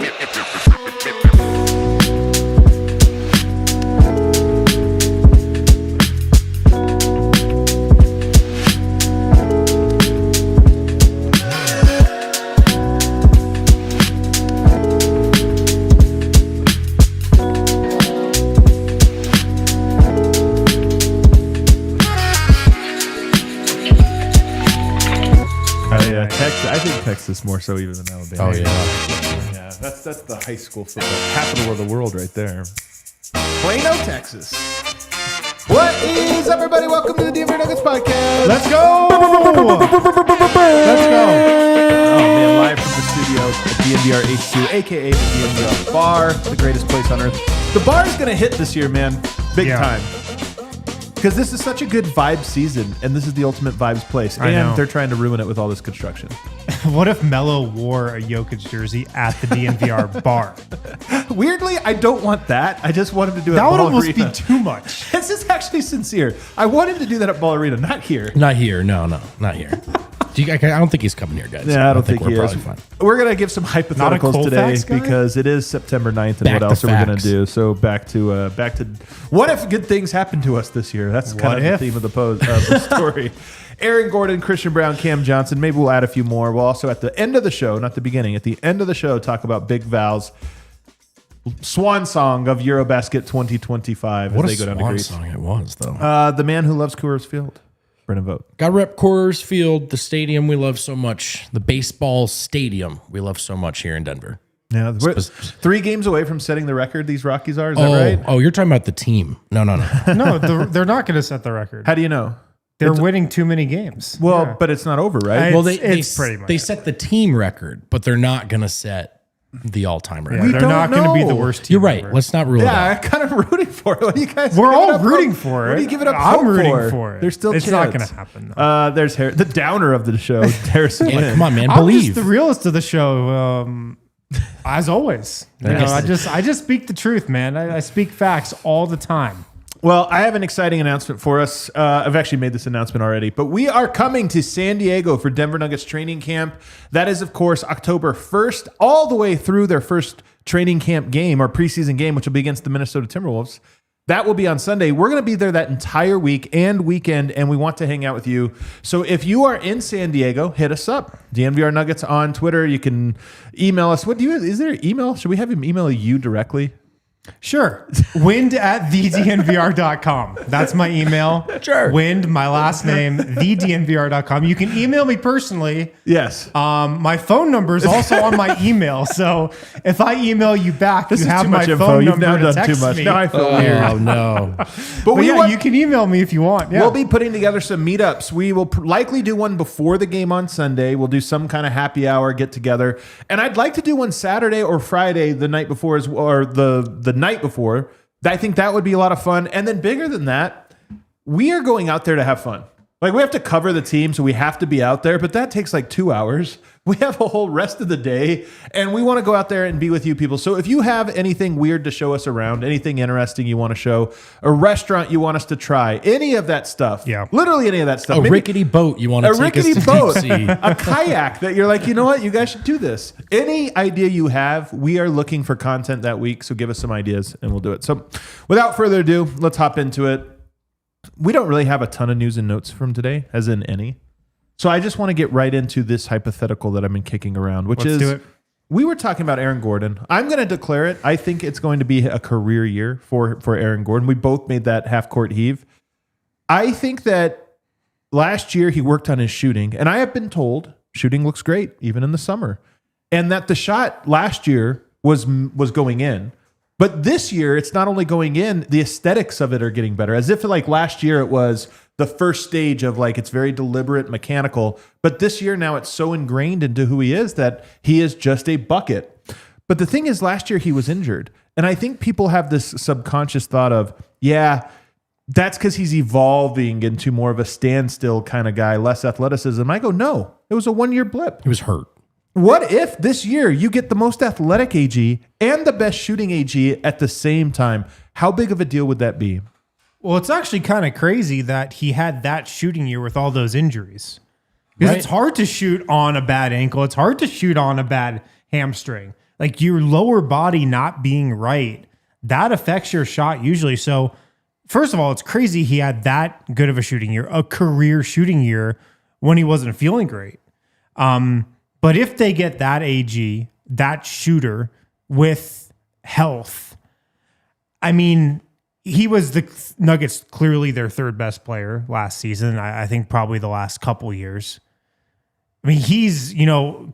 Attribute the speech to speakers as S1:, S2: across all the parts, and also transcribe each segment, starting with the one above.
S1: I think Texas more so even than Alabama.
S2: Oh, yeah.
S1: Yeah, that's the high school football capital of the world right there.
S3: Plano, Texas. What is up, everybody? Welcome to the DNVR Nuggets Podcast.
S1: Let's go!
S3: Let's go.
S1: Oh, man, live from the studio at DNVR HQ, a.k.a. the DNVR Bar, the greatest place on earth. The bar is going to hit this year, man. Big time. Because this is such a good vibe season, and this is the ultimate vibes place. And they're trying to ruin it with all this construction.
S4: What if Melo wore a Jokic jersey at the DNVR bar?
S1: Weirdly, I don't want that. I just want him to do it at
S4: That would
S1: Ball
S4: almost
S1: Arena.
S4: be too much.
S1: This is actually sincere. I want him to do that at Ball Arena, not here.
S2: Not here. No, not here. I don't think he's coming here, guys.
S1: Yeah, I don't think
S2: we're
S1: he
S2: probably
S1: is.
S2: fine.
S1: We're going to give some hypotheticals today
S4: Colfax guy?
S1: because it is September 9th, and
S2: Back
S1: what
S2: to
S1: else are we going to
S2: facts.
S1: do? So back to what if good things happen to us this year? That's kind of the theme of the story. Aaron Gordon, Christian Braun, Cam Johnson. Maybe we'll add a few more. We'll also, at the end of the show, not the beginning, at the end of the show, talk about Big Val's swan song of Eurobasket 2025
S2: What
S1: as
S2: a
S1: they go down to
S2: swan
S1: Greece.
S2: song it was, though.
S1: The man who loves Coors Field, Brendan Vogt.
S2: Got rep Coors Field, the stadium we love so much, the baseball stadium we love so much here in Denver.
S1: Yeah, we're 3 games away from setting the record. These Rockies are. Is
S2: Oh,
S1: that right?
S2: oh, you're talking about the team. No.
S4: No, they're not going to set the record.
S1: How do you know?
S4: They're winning too many games.
S1: Well,
S4: Yeah.
S1: but it's not over, right?
S2: Well,
S4: It's pretty much
S2: they
S4: it.
S2: set the team record, but they're not going to set the all-time record.
S4: Yeah, they're
S1: don't
S4: not going to be the
S1: know.
S4: worst team
S2: You're right.
S4: ever.
S2: Let's not rule it
S1: Yeah,
S2: out.
S1: I'm kind of rooting for it. What do you guys?
S4: We're
S1: give
S4: all
S1: it up
S4: rooting
S1: hope?
S4: for it.
S1: What do you give it up?
S4: I'm
S1: hope
S4: rooting for it.
S1: There's still
S4: It's
S1: chance.
S4: not going to happen, though.
S1: There's the downer of the show, Harrison.
S2: Yeah,
S1: Wynn.
S2: come on, man.
S4: I'm
S2: Believe.
S4: just the realist of the show, as always. I just speak the truth, man. I speak facts all the time.
S1: Well, I have an exciting announcement for us. I've actually made this announcement already, but we are coming to San Diego for Denver Nuggets training camp. That is, of course, October 1st, all the way through their first training camp game or preseason game, which will be against the Minnesota Timberwolves. That will be on Sunday. We're going to be there that entire week and weekend, and we want to hang out with you. So if you are in San Diego, hit us up. DNVR Nuggets on Twitter. You can email us. Is there an email? Should we have him email you directly?
S4: Sure. Wind@thednvr.com. That's my email.
S2: Sure.
S4: Wind, my last name, thednvr.com. You can email me personally.
S1: Yes.
S4: My phone number is also on my email. So if I email you back,
S1: This
S4: you
S1: is
S4: have
S1: too
S4: my
S1: much info.
S4: phone
S1: You've
S4: number
S1: now
S4: to
S1: done too
S4: text
S1: much.
S4: me.
S1: Now I feel weird.
S2: Oh, no.
S4: But yeah, you can email me if you want. Yeah.
S1: We'll be putting together some meetups. We will likely do one before the game on Sunday. We'll do some kind of happy hour get together, and I'd like to do one Saturday or Friday, the night before, or the night before. I think that would be a lot of fun. And then bigger than that, we are going out there to have fun. Like, we have to cover the team, so we have to be out there, but that takes like 2 hours. We have a whole rest of the day, and we want to go out there and be with you people. So if you have anything weird to show us around, anything interesting you want to show, a restaurant you want us to try, any of that stuff, literally any of that stuff.
S2: A rickety boat you want to take us to
S1: boat,
S2: deep sea.
S1: a kayak that you're like, you know what, you guys should do this. Any idea you have, we are looking for content that week, so give us some ideas, and we'll do it. So without further ado, let's hop into it. We don't really have a ton of news and notes from today, as in any. So I just want to get right into this hypothetical that I've been kicking around, which
S4: Let's
S1: is,
S4: do it.
S1: we were talking about Aaron Gordon. I'm going to declare it. I think it's going to be a career year for Aaron Gordon. We both made that half-court heave. I think that last year he worked on his shooting, and I have been told shooting looks great, even in the summer, and that the shot last year was going in. But this year, it's not only going in, the aesthetics of it are getting better. As if like last year, it was the first stage of like, it's very deliberate, mechanical. But this year now it's so ingrained into who he is that he is just a bucket. But the thing is, last year he was injured. And I think people have this subconscious thought of, yeah, that's because he's evolving into more of a standstill kind of guy, less athleticism. I go, no, it was a 1-year blip.
S2: He was hurt.
S1: What if this year you get the most athletic AG and the best shooting AG at the same time? How big of a deal would that be?
S4: Well, it's actually kind of crazy that he had that shooting year with all those injuries. Because it's hard to shoot on a bad ankle. It's hard to shoot on a bad hamstring. Like your lower body not being right, that affects your shot usually. So first of all, it's crazy he had that good of a shooting year, a career shooting year when he wasn't feeling great. But if they get that AG, that shooter with health, I mean, he was the Nuggets clearly their third best player last season. I think probably the last couple years. I mean, he's,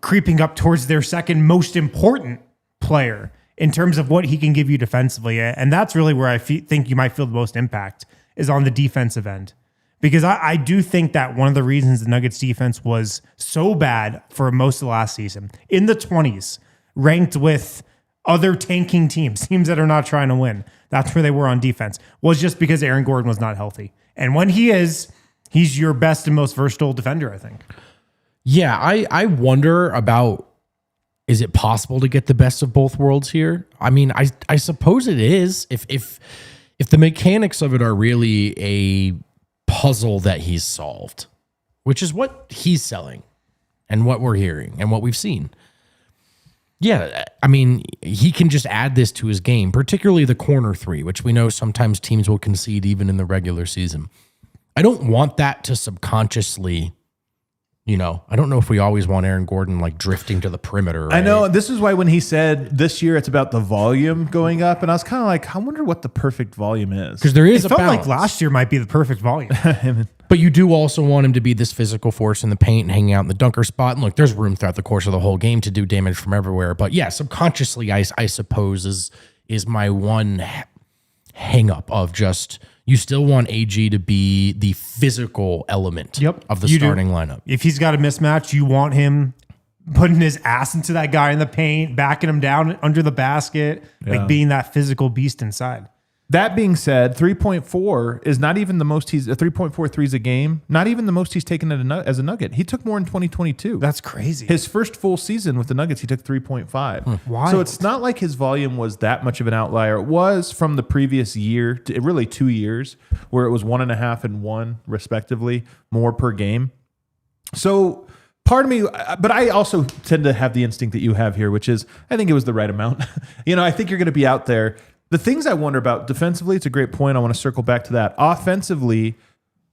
S4: creeping up towards their second most important player in terms of what he can give you defensively. And that's really where I think you might feel the most impact is on the defensive end. Because I do think that one of the reasons the Nuggets defense was so bad for most of the last season, in the 20s, ranked with other tanking teams that are not trying to win, that's where they were on defense, was just because Aaron Gordon was not healthy. And when he is, he's your best and most versatile defender, I think.
S2: Yeah, I wonder about, is it possible to get the best of both worlds here? I mean, I suppose it is. If the mechanics of it are really a puzzle that he's solved, which is what he's selling and what we're hearing and what we've seen. Yeah, I mean, he can just add this to his game, particularly the corner three, which we know sometimes teams will concede even in the regular season. I don't want that to subconsciously, I don't know if we always want Aaron Gordon like drifting to the perimeter. Right?
S1: I know. This is why when he said this year it's about the volume going up, and I was kind of like, I wonder what the perfect volume is.
S2: Because there is
S4: it
S2: a
S4: felt
S2: balance.
S4: like last year might be the perfect volume.
S2: But you do also want him to be this physical force in the paint and hanging out in the dunker spot. And look, there's room throughout the course of the whole game to do damage from everywhere. But yeah, subconsciously, I suppose is my one hang up of just, you still want AG to be the physical element of the starting lineup.
S4: If he's got a mismatch, you want him putting his ass into that guy in the paint, backing him down under the basket, like being that physical beast inside.
S1: That being said, 3.4 is not even the most 3.4 threes a game, not even the most he's taken as a Nugget. He took more in 2022.
S4: That's crazy.
S1: His first full season with the Nuggets, he took 3.5.
S4: Wild.
S1: So it's not like his volume was that much of an outlier. It was from the previous year, really 2 years, where it was 1.5 and 1, respectively, more per game. So part of me, but I also tend to have the instinct that you have here, which is I think it was the right amount. I think you're going to be out there. The things I wonder about defensively, it's a great point. I want to circle back to that. Offensively,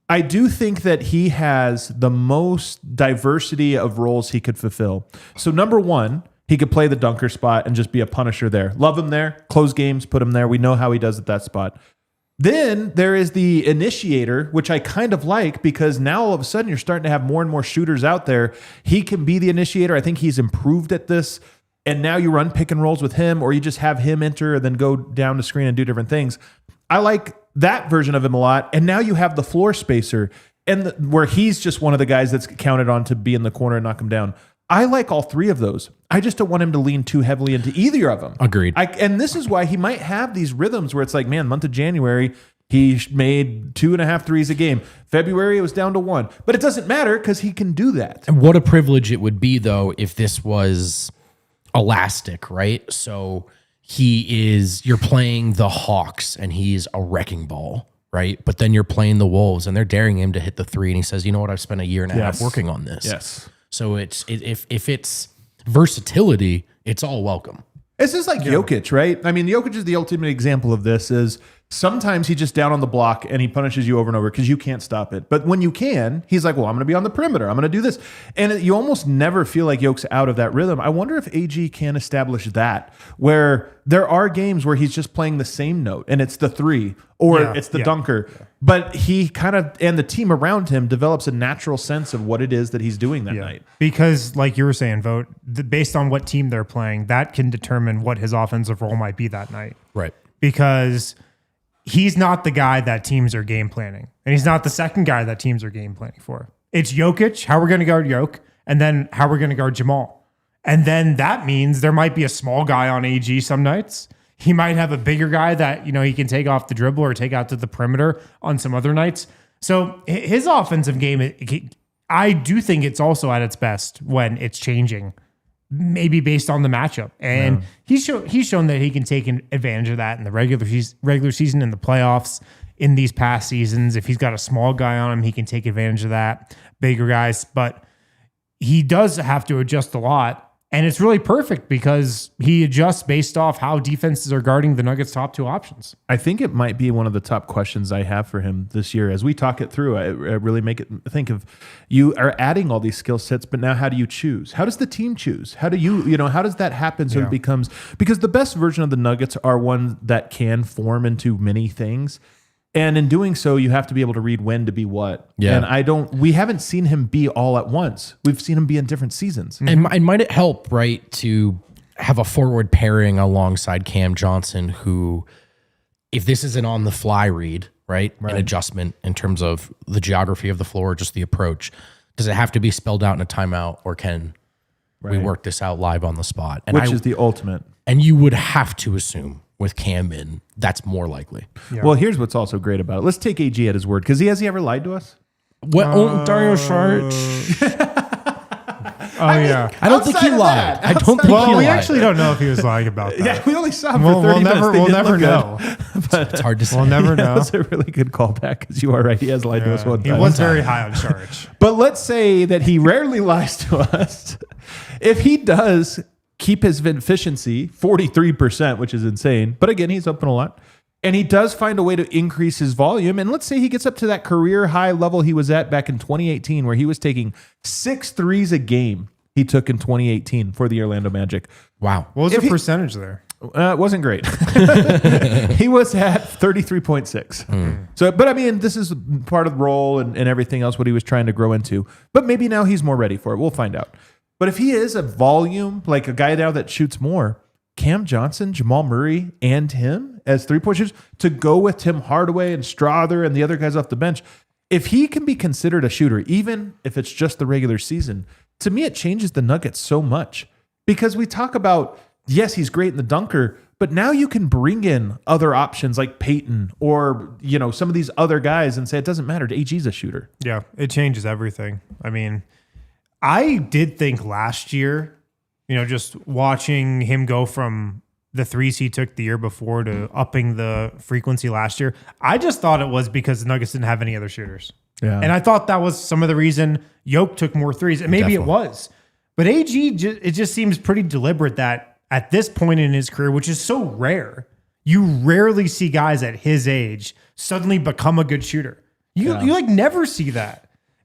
S1: I do think that he has the most diversity of roles he could fulfill. So number one, he could play the dunker spot and just be a punisher there. Love him there. Close games, put him there. We know how he does at that spot. Then there is the initiator, which I kind of like because now all of a sudden you're starting to have more and more shooters out there. He can be the initiator. I think he's improved at this. And now you run pick and rolls with him, or you just have him enter and then go down the screen and do different things. I like that version of him a lot. And now you have the floor spacer, and where he's just one of the guys that's counted on to be in the corner and knock him down. I like all three of those. I just don't want him to lean too heavily into either of them.
S2: Agreed.
S1: And this is why he might have these rhythms where it's like, man, month of January, he made 2.5 threes a game. February, it was down to 1. But it doesn't matter because he can do that.
S2: And what a privilege it would be, though, if this was elastic, right? So you're playing the Hawks and he's a wrecking ball, right? But then you're playing the Wolves and they're daring him to hit the three and he says, you know what, I've spent a year and a half working on this.
S1: Yes.
S2: So if it's versatility, it's all welcome.
S1: It's just like Jokic, right? I mean, Jokic is the ultimate example of this. Is sometimes he's just down on the block and he punishes you over and over because you can't stop it. But when you can, he's like, well, I'm going to be on the perimeter. I'm going to do this. And you almost never feel like Jokic's out of that rhythm. I wonder if AG can establish that, where there are games where he's just playing the same note and it's the three or it's the dunker. Yeah. But he kind of, and the team around him develops a natural sense of what it is that he's doing that night.
S4: Because like you were saying, Vogt, based on what team they're playing, that can determine what his offensive role might be that night.
S2: Right.
S4: Because he's not the guy that teams are game planning. And he's not the second guy that teams are game planning for. It's Jokic, how we're going to guard Jokic, and then how we're going to guard Jamal. And then that means there might be a small guy on AG some nights. He might have a bigger guy that, he can take off the dribble or take out to the perimeter on some other nights. So his offensive game, I do think it's also at its best when it's changing, maybe based on the matchup. And he's shown that he can take advantage of that in the regular season, in the playoffs, in these past seasons. If he's got a small guy on him, he can take advantage of that. Bigger guys. But he does have to adjust a lot And it's really perfect because he adjusts based off how defenses are guarding the Nuggets' top two options.
S1: I think it might be one of the top questions I have for him this year. As we talk it through, I really make it think of, you are adding all these skill sets, but now how do you choose? How does the team choose? How do how does that happen so it becomes, because the best version of the Nuggets are one that can form into many things. And in doing so, you have to be able to read when to be what.
S2: Yeah.
S1: And we haven't seen him be all at once. We've seen him be in different seasons.
S2: And might it help, right, to have a forward pairing alongside Cam Johnson, who, if this is an on the fly read, right, an adjustment in terms of the geography of the floor, just the approach, does it have to be spelled out in a timeout, or can we work this out live on the spot? And
S1: Which is the ultimate.
S2: And you would have to assume with Cam in, that's more likely.
S1: Yeah. Well, here's what's also great about it. Let's take AG at his word, because has he ever lied to us?
S2: What? Dario Saric?
S4: Yeah.
S2: I don't think he lied. I don't think he lied.
S4: Well, we actually don't know if he was lying about that.
S1: Yeah, we only saw him for 30 minutes.
S4: We'll never know.
S1: But
S2: it's hard to say.
S4: We'll never know.
S1: That's a really good callback, because you are right. He has lied to us one time.
S4: He was very high on Saric.
S1: But let's say that he rarely lies to us. If he does keep his efficiency 43%, which is insane, but again, he's open a lot, and he does find a way to increase his volume, and let's say he gets up to that career high level he was at back in 2018, where he was taking 6 threes a game. He took in 2018 for the Orlando Magic.
S2: Wow.
S4: What was the percentage there?
S1: It wasn't great. He was at 33.6. So, but I mean, this is part of the role and everything else, what he was trying to grow into. But maybe now he's more ready for it. We'll find out. But if he is a volume, like a guy now that shoots more, Cam Johnson, Jamal Murray, and him as three-point shooters, to go with Tim Hardaway and Strother and the other guys off the bench, if he can be considered a shooter, even if it's just the regular season, to me, it changes the Nuggets so much. Because we talk about, yes, he's great in the dunker, but now you can bring in other options like Peyton or, some of these other guys and say it doesn't matter. AG's a shooter.
S4: Yeah, it changes everything. I mean, I did think last year, just watching him go from the threes he took the year before to upping the frequency last year, I just thought it was because the Nuggets didn't have any other shooters.
S1: Yeah.
S4: And I thought that was some of the reason Yoke took more threes. And maybe it was. But AG, it just seems pretty deliberate that at this point in his career, which is so rare, you rarely see guys at his age suddenly become a good shooter. You never see that.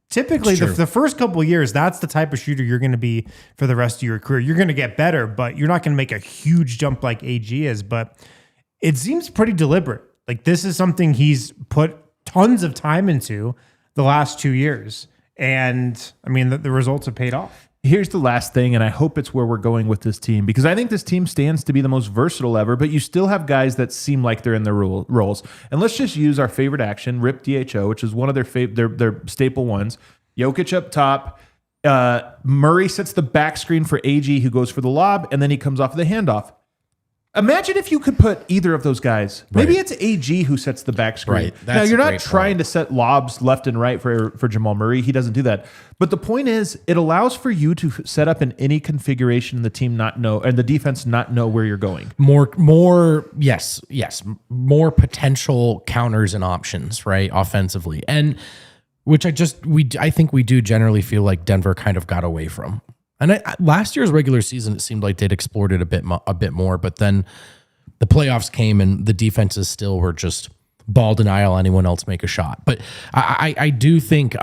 S4: Typically, the first couple of years, that's the type of shooter you're going to be for the rest of your career. You're going to get better, but you're not going to make a huge jump like AG is. But it seems pretty deliberate. Like, this is something he's put tons of time into the last 2 years. And, I mean, the results have paid off.
S1: Here's the last thing, and I hope it's where we're going with this team, because I think this team stands to be the most versatile ever, but you still have guys that seem like they're in their roles. And let's just use our favorite action, RIP DHO, which is one of their staple ones. Jokic up top. Murray sets the back screen for AG, who goes for the lob, and then he comes off the handoff. Imagine if you could put either of those guys. Maybe it's AG who sets the back screen.
S2: Right.
S1: Now, you're not trying to set lobs left and right for Jamal Murray. He doesn't do that. But the point is, it allows for you to set up in any configuration and the team not know, and the defense not know where you're going.
S2: Yes. More potential counters and options, right, offensively. And which I think we do generally feel like Denver kind of got away from. And last year's regular season, it seemed like they'd explored it a bit more, but then the playoffs came and the defenses still were just ball denial. Anyone else make a shot? But I do think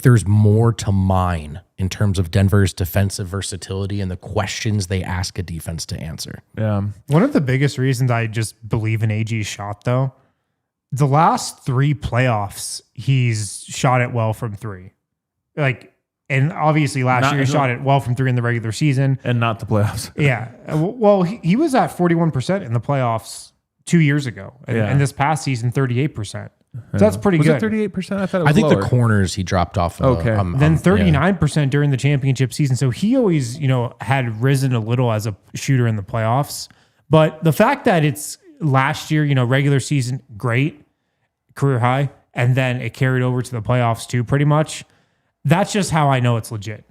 S2: there's more to mine in terms of Denver's defensive versatility and the questions they ask a defense to answer.
S1: Yeah.
S4: One of the biggest reasons I just believe in AG's shot, though, the last 3 playoffs, he's shot it well from 3. And obviously last year he shot it well from 3 in the regular season.
S1: And not the playoffs.
S4: Yeah. Well, he was at 41% in the playoffs 2 years ago. And this past season, 38%. So that's pretty good.
S1: Was it 38%? I thought it was
S2: I think
S1: lower.
S2: The corners he dropped off.
S1: Okay.
S4: Then 39% during the championship season. So he always, had risen a little as a shooter in the playoffs. But the fact that it's last year, regular season, great, career high, and then it carried over to the playoffs too, pretty much. That's just how I know it's legit.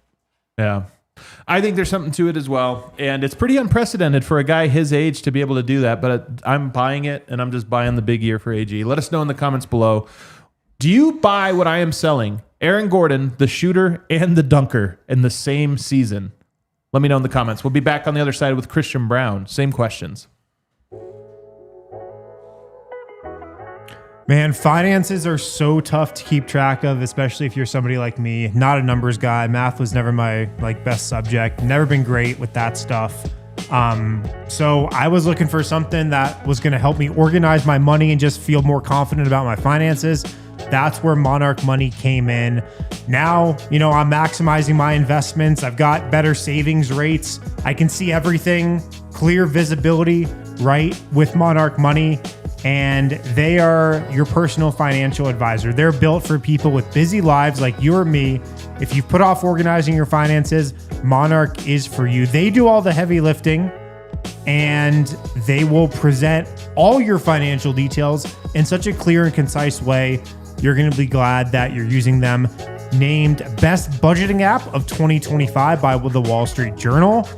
S1: Yeah. I think there's something to it as well. And it's pretty unprecedented for a guy his age to be able to do that. But I'm buying it, and I'm just buying the big year for AG. Let us know in the comments below. Do you buy what I am selling? Aaron Gordon, the shooter and the dunker in the same season. Let me know in the comments. We'll be back on the other side with Christian Braun. Same questions.
S4: Man, finances are so tough to keep track of, especially if you're somebody like me, not a numbers guy. Math was never my best subject. Never been great with that stuff. So I was looking for something that was going to help me organize my money and just feel more confident about my finances. That's where Monarch Money came in. Now, I'm maximizing my investments. I've got better savings rates. I can see everything, clear visibility, right, with Monarch Money. And they are your personal financial advisor. They're built for people with busy lives like you or me. If you've put off organizing your finances, Monarch is for you. They do all the heavy lifting, and they will present all your financial details in such a clear and concise way. You're going to be glad that you're using them. Named Best Budgeting App of 2025 by the Wall Street Journal.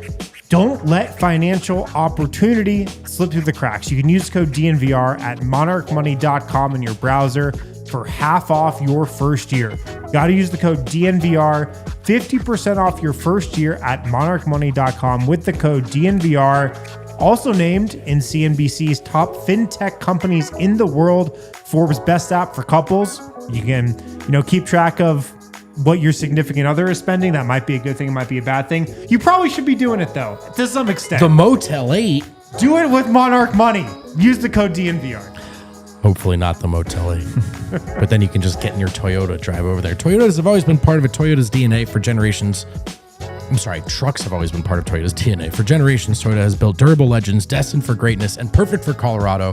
S4: Don't let financial opportunity slip through the cracks. You can use code DNVR at monarchmoney.com in your browser for half off your first year. Got to use the code DNVR, 50% off your first year at monarchmoney.com with the code DNVR. Also named in CNBC's top fintech companies in the world, Forbes Best App for Couples. You can, keep track of what your significant other is spending. That might be a good thing, it might be a bad thing. You probably should be doing it though, to some extent.
S2: The Motel 8.
S4: Do it with Monarch Money. Use the code DNVR.
S2: Hopefully not the Motel 8. But then you can just get in your Toyota, drive over there. Toyotas have always been part of Toyota's DNA for generations. Trucks have always been part of Toyota's DNA. For generations, Toyota has built durable legends destined for greatness and perfect for Colorado.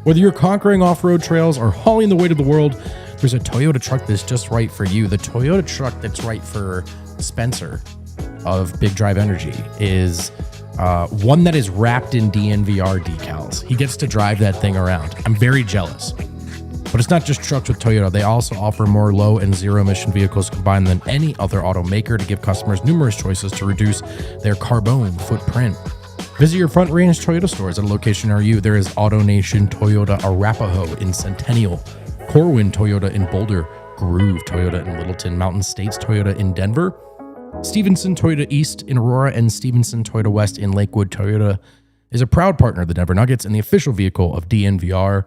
S2: Whether you're conquering off-road trails or hauling the weight of the world, there's a Toyota truck that's just right for you. The Toyota truck that's right for Spencer of Big Drive Energy is one that is wrapped in DNVR decals. He gets to drive that thing around. I'm very jealous. But it's not just trucks with Toyota. They also offer more low and zero emission vehicles combined than any other automaker to give customers numerous choices to reduce their carbon footprint. Visit your Front Range Toyota stores at a location near you. There is AutoNation Toyota Arapahoe in Centennial, Corwin Toyota in Boulder, Groove Toyota in Littleton, Mountain States Toyota in Denver, Stevenson Toyota East in Aurora, and Stevenson Toyota West in Lakewood. Toyota is a proud partner of the Denver Nuggets and the official vehicle of DNVR.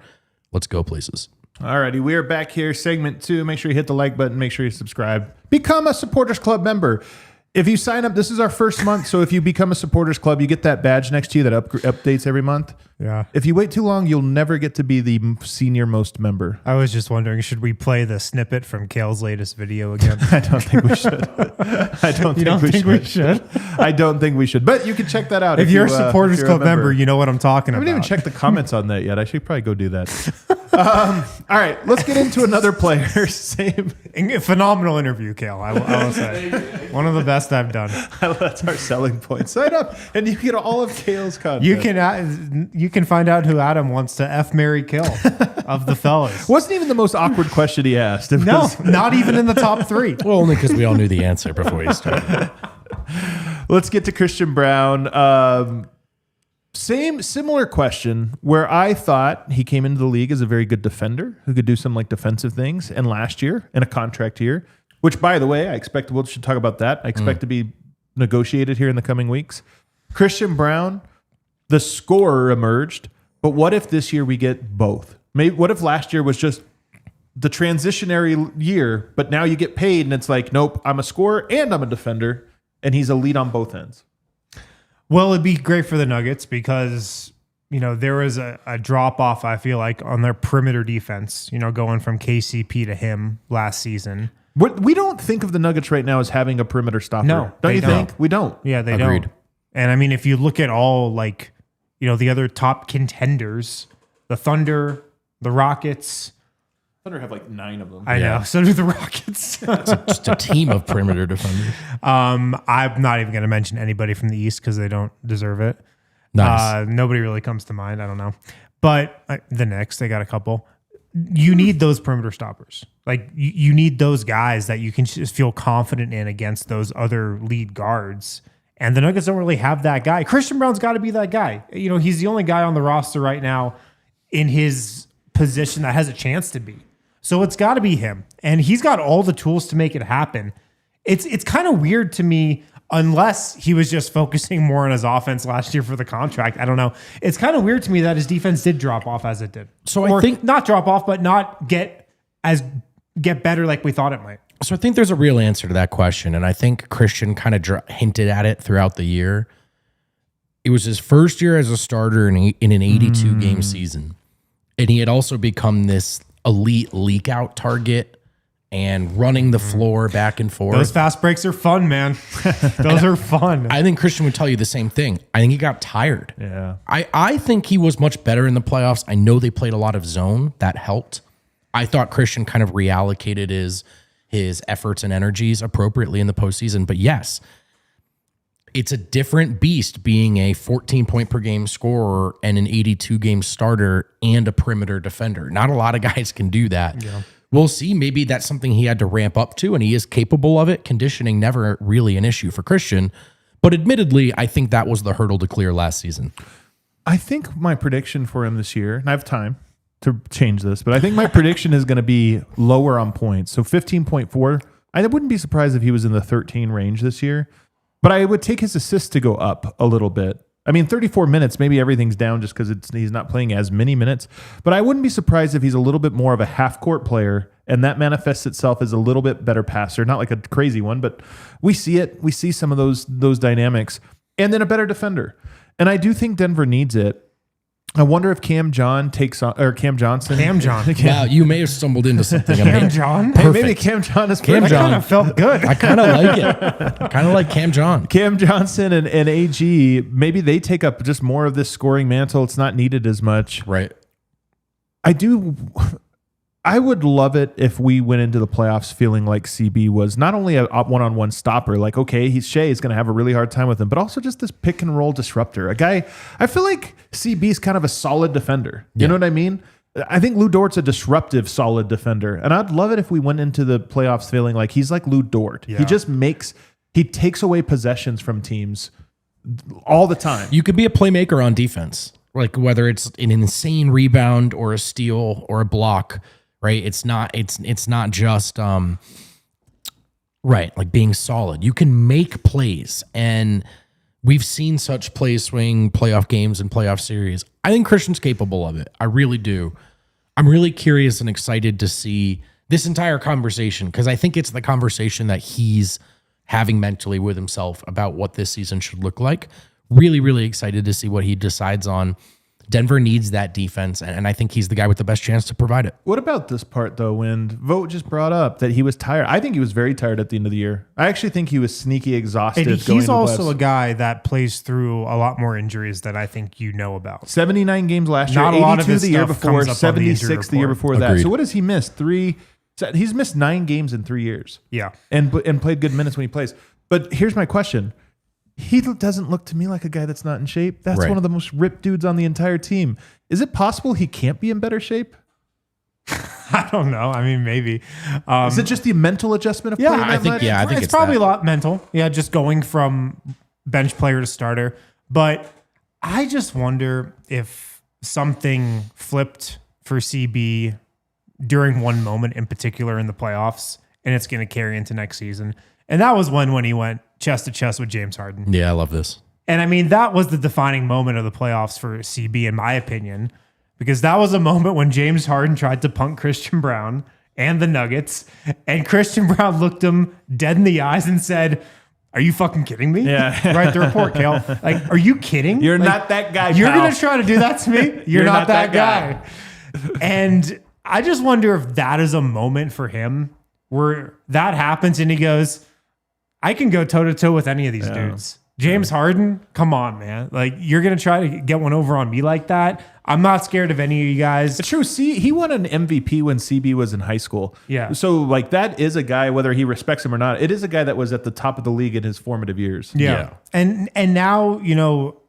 S2: Let's go places.
S1: Alrighty, we are back here, segment 2. Make sure you hit the like button. Make sure you subscribe. Become a Supporters Club member. If you sign up, this is our first month, so if you become a Supporters Club, you get that badge next to you that updates every month.
S4: Yeah.
S1: If you wait too long, you'll never get to be the senior most member.
S4: I was just wondering, should we play the snippet from Kale's latest video again?
S1: I don't think we should. I don't think we should. I don't think we should. But you can check that out.
S4: If you're a Supporters Club member, you know what I'm talking about.
S1: I haven't even checked the comments on that yet. I should probably go do that. All right, let's get into another player. Same.
S4: Phenomenal interview, Kale. I will say. One of the best I've done.
S1: That's our selling point. Sign up and you get all of Kale's content.
S4: You can find out who Adam wants to F, marry, kill of the fellas.
S1: Wasn't even the most awkward question he asked.
S4: No, not even in the top 3.
S2: Well, only because we all knew the answer before we started.
S1: Let's get to Christian Braun. Similar question where I thought he came into the league as a very good defender who could do some defensive things. And last year in a contract year, which by the way, I expect we should talk about that. I expect to be negotiated here in the coming weeks. Christian Braun, the scorer emerged, but what if this year we get both? What if last year was just the transitionary year, but now you get paid and it's like, nope, I'm a scorer and I'm a defender, and he's a lead on both ends.
S4: Well, it'd be great for the Nuggets because, there was a drop-off, I feel like, on their perimeter defense, going from KCP to him last season.
S1: We don't think of the Nuggets right now as having a perimeter stopper.
S4: No,
S1: don't you think? We don't.
S4: Yeah, they
S2: Agreed.
S4: don't. And I mean, if you look at all the other top contenders, the Thunder, the Rockets.
S1: Thunder have 9 of them.
S4: I know. So do the Rockets.
S2: Just a team of perimeter defenders.
S4: I'm not even going to mention anybody from the East because they don't deserve it.
S2: Nice.
S4: Nobody really comes to mind. I don't know. But the Knicks, they got a couple. You need those perimeter stoppers. You need those guys that you can just feel confident in against those other lead guards. And the Nuggets don't really have that guy. Christian Braun's got to be that guy. He's the only guy on the roster right now in his position that has a chance to be. So it's got to be him. And he's got all the tools to make it happen. It's kind of weird to me. unless he was just focusing more on his offense last year for the contract. I don't know. It's kind of weird to me that his defense did drop off as it did.
S2: So
S4: or
S2: I think
S4: not drop off, but not get better like we thought it might.
S2: So I think there's a real answer to that question, and I think Christian kind of hinted at it throughout the year. It was his first year as a starter in an 82-game season, and he had also become this elite leak-out target and running the floor back and forth.
S4: Those fast breaks are fun, man. Those are fun.
S2: I think Christian would tell you the same thing. I think he got tired.
S1: Yeah.
S2: I think he was much better in the playoffs. I know they played a lot of zone. That helped. I thought Christian kind of reallocated his efforts and energies appropriately in the postseason. But yes, it's a different beast being a 14-point per game scorer and an 82-game starter and a perimeter defender. Not a lot of guys can do that. Yeah. We'll see. Maybe that's something he had to ramp up to, and he is capable of it. Conditioning never really an issue for Christian. But admittedly, I think that was the hurdle to clear last season.
S1: I think my prediction for him this year, and I have time to change this, but I think my prediction is going to be lower on points. So 15.4. I wouldn't be surprised if he was in the 13 range this year, but I would take his assists to go up a little bit. I mean, 34 minutes, maybe everything's down just because he's not playing as many minutes, but I wouldn't be surprised if he's a little bit more of a half-court player, and that manifests itself as a little bit better passer. Not like a crazy one, but we see it. We see some of those dynamics. And then a better defender. And I do think Denver needs it. I wonder if Cam Johnson.
S2: Wow, you may have stumbled into something.
S4: Cam John?
S1: Hey, maybe Cam John is
S2: Cam
S1: perfect.
S2: John.
S4: Kind of felt good.
S2: I kind of like it. I kind of like Cam John.
S1: Cam Johnson and AG, maybe they take up just more of this scoring mantle. It's not needed as much.
S2: Right.
S1: I would love it if we went into the playoffs feeling like CB was not only a one-on-one stopper, like, okay, Shea is going to have a really hard time with him, but also just this pick and roll disruptor. A guy, I feel like CB is kind of a solid defender. You know what I mean? I think Lou Dort's a disruptive, solid defender. And I'd love it if we went into the playoffs feeling like he's like Lou Dort. Yeah. He takes away possessions from teams all the time.
S2: You could be a playmaker on defense, like whether it's an insane rebound or a steal or a block. Right. It's not just right. Like being solid. You can make plays, and we've seen such play swing playoff games and playoff series. I think Christian's capable of it. I really do. I'm really curious and excited to see this entire conversation, because I think it's the conversation that he's having mentally with himself about what this season should look like. Really, really excited to see what he decides on. Denver needs that defense, and I think he's the guy with the best chance to provide it.
S1: What about this part, though, when Vogt just brought up that he was tired? I think he was very tired at the end of the year. I actually think he was sneaky exhausted.
S4: And he's also a guy that plays through a lot more injuries that I think you know about.
S1: 79 games last year,
S4: Not a
S1: 82
S4: lot of his
S1: the year
S4: stuff
S1: before,
S4: comes up on the injury
S1: 76 the year
S4: report.
S1: before that.
S2: Agreed.
S1: So what has he missed? He's missed 9 games in 3 years.
S4: Yeah.
S1: And played good minutes when he plays. But here's my question. He doesn't look to me like a guy that's not in shape. That's one of the most ripped dudes on the entire team. Is it possible he can't be in better shape?
S4: I don't know. I mean, maybe.
S1: Is it just the mental adjustment of playing that much?
S2: I think
S4: it's probably a lot mental. Yeah, just going from bench player to starter. But I just wonder if something flipped for CB during one moment in particular in the playoffs, and it's going to carry into next season. And that was when he went chest to chest with James Harden.
S2: Yeah, I love this.
S4: And I mean, that was the defining moment of the playoffs for CB, in my opinion, because that was a moment when James Harden tried to punk Christian Braun and the Nuggets, and Christian Braun looked him dead in the eyes and said, "Are you fucking kidding me?"
S1: Yeah.
S4: Write the report, Kale. Like, are you kidding?
S1: You're
S4: like,
S1: not that guy,
S4: You're
S1: pal.
S4: going to try to do that to me? You're not that guy. And I just wonder if that is a moment for him where that happens and he goes, I can go toe-to-toe with any of these dudes. James Harden, come on, man. Like, you're going to try to get one over on me like that? I'm not scared of any of you guys.
S1: It's true. See, he won an MVP when CB was in high school.
S4: Yeah.
S1: So, like, that is a guy, whether he respects him or not, it is a guy that was at the top of the league in his formative years.
S4: Yeah. And now,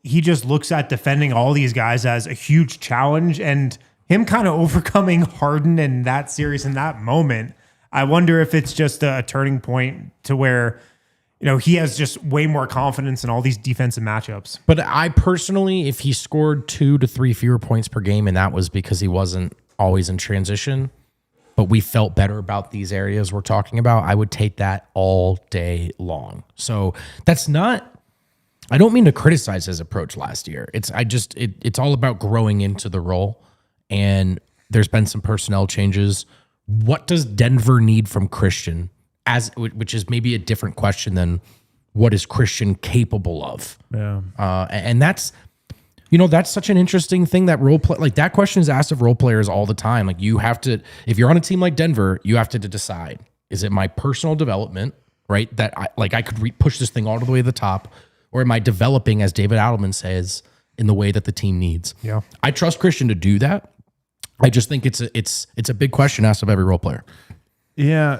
S4: he just looks at defending all these guys as a huge challenge, and him kind of overcoming Harden in that series in that moment. I wonder if it's just a turning point to where he has just way more confidence in all these defensive matchups.
S2: But I personally, if he scored 2 to 3 fewer points per game, and that was because he wasn't always in transition, but we felt better about these areas we're talking about, I would take that all day long. So that's not, I don't mean to criticize his approach last year. It's all about growing into the role, and there's been some personnel changes. What does Denver need from Christian, which is maybe a different question than what is Christian capable of?
S1: Yeah.
S2: And that's such an interesting thing that that question is asked of role players all the time. Like, you have to, if you're on a team like Denver, you have to decide, is it my personal development, right? That I could push this thing all the way to the top, or am I developing, as David Adelman says, in the way that the team needs?
S4: Yeah.
S2: I trust Christian to do that. I just think it's a big question asked of every role player.
S1: Yeah.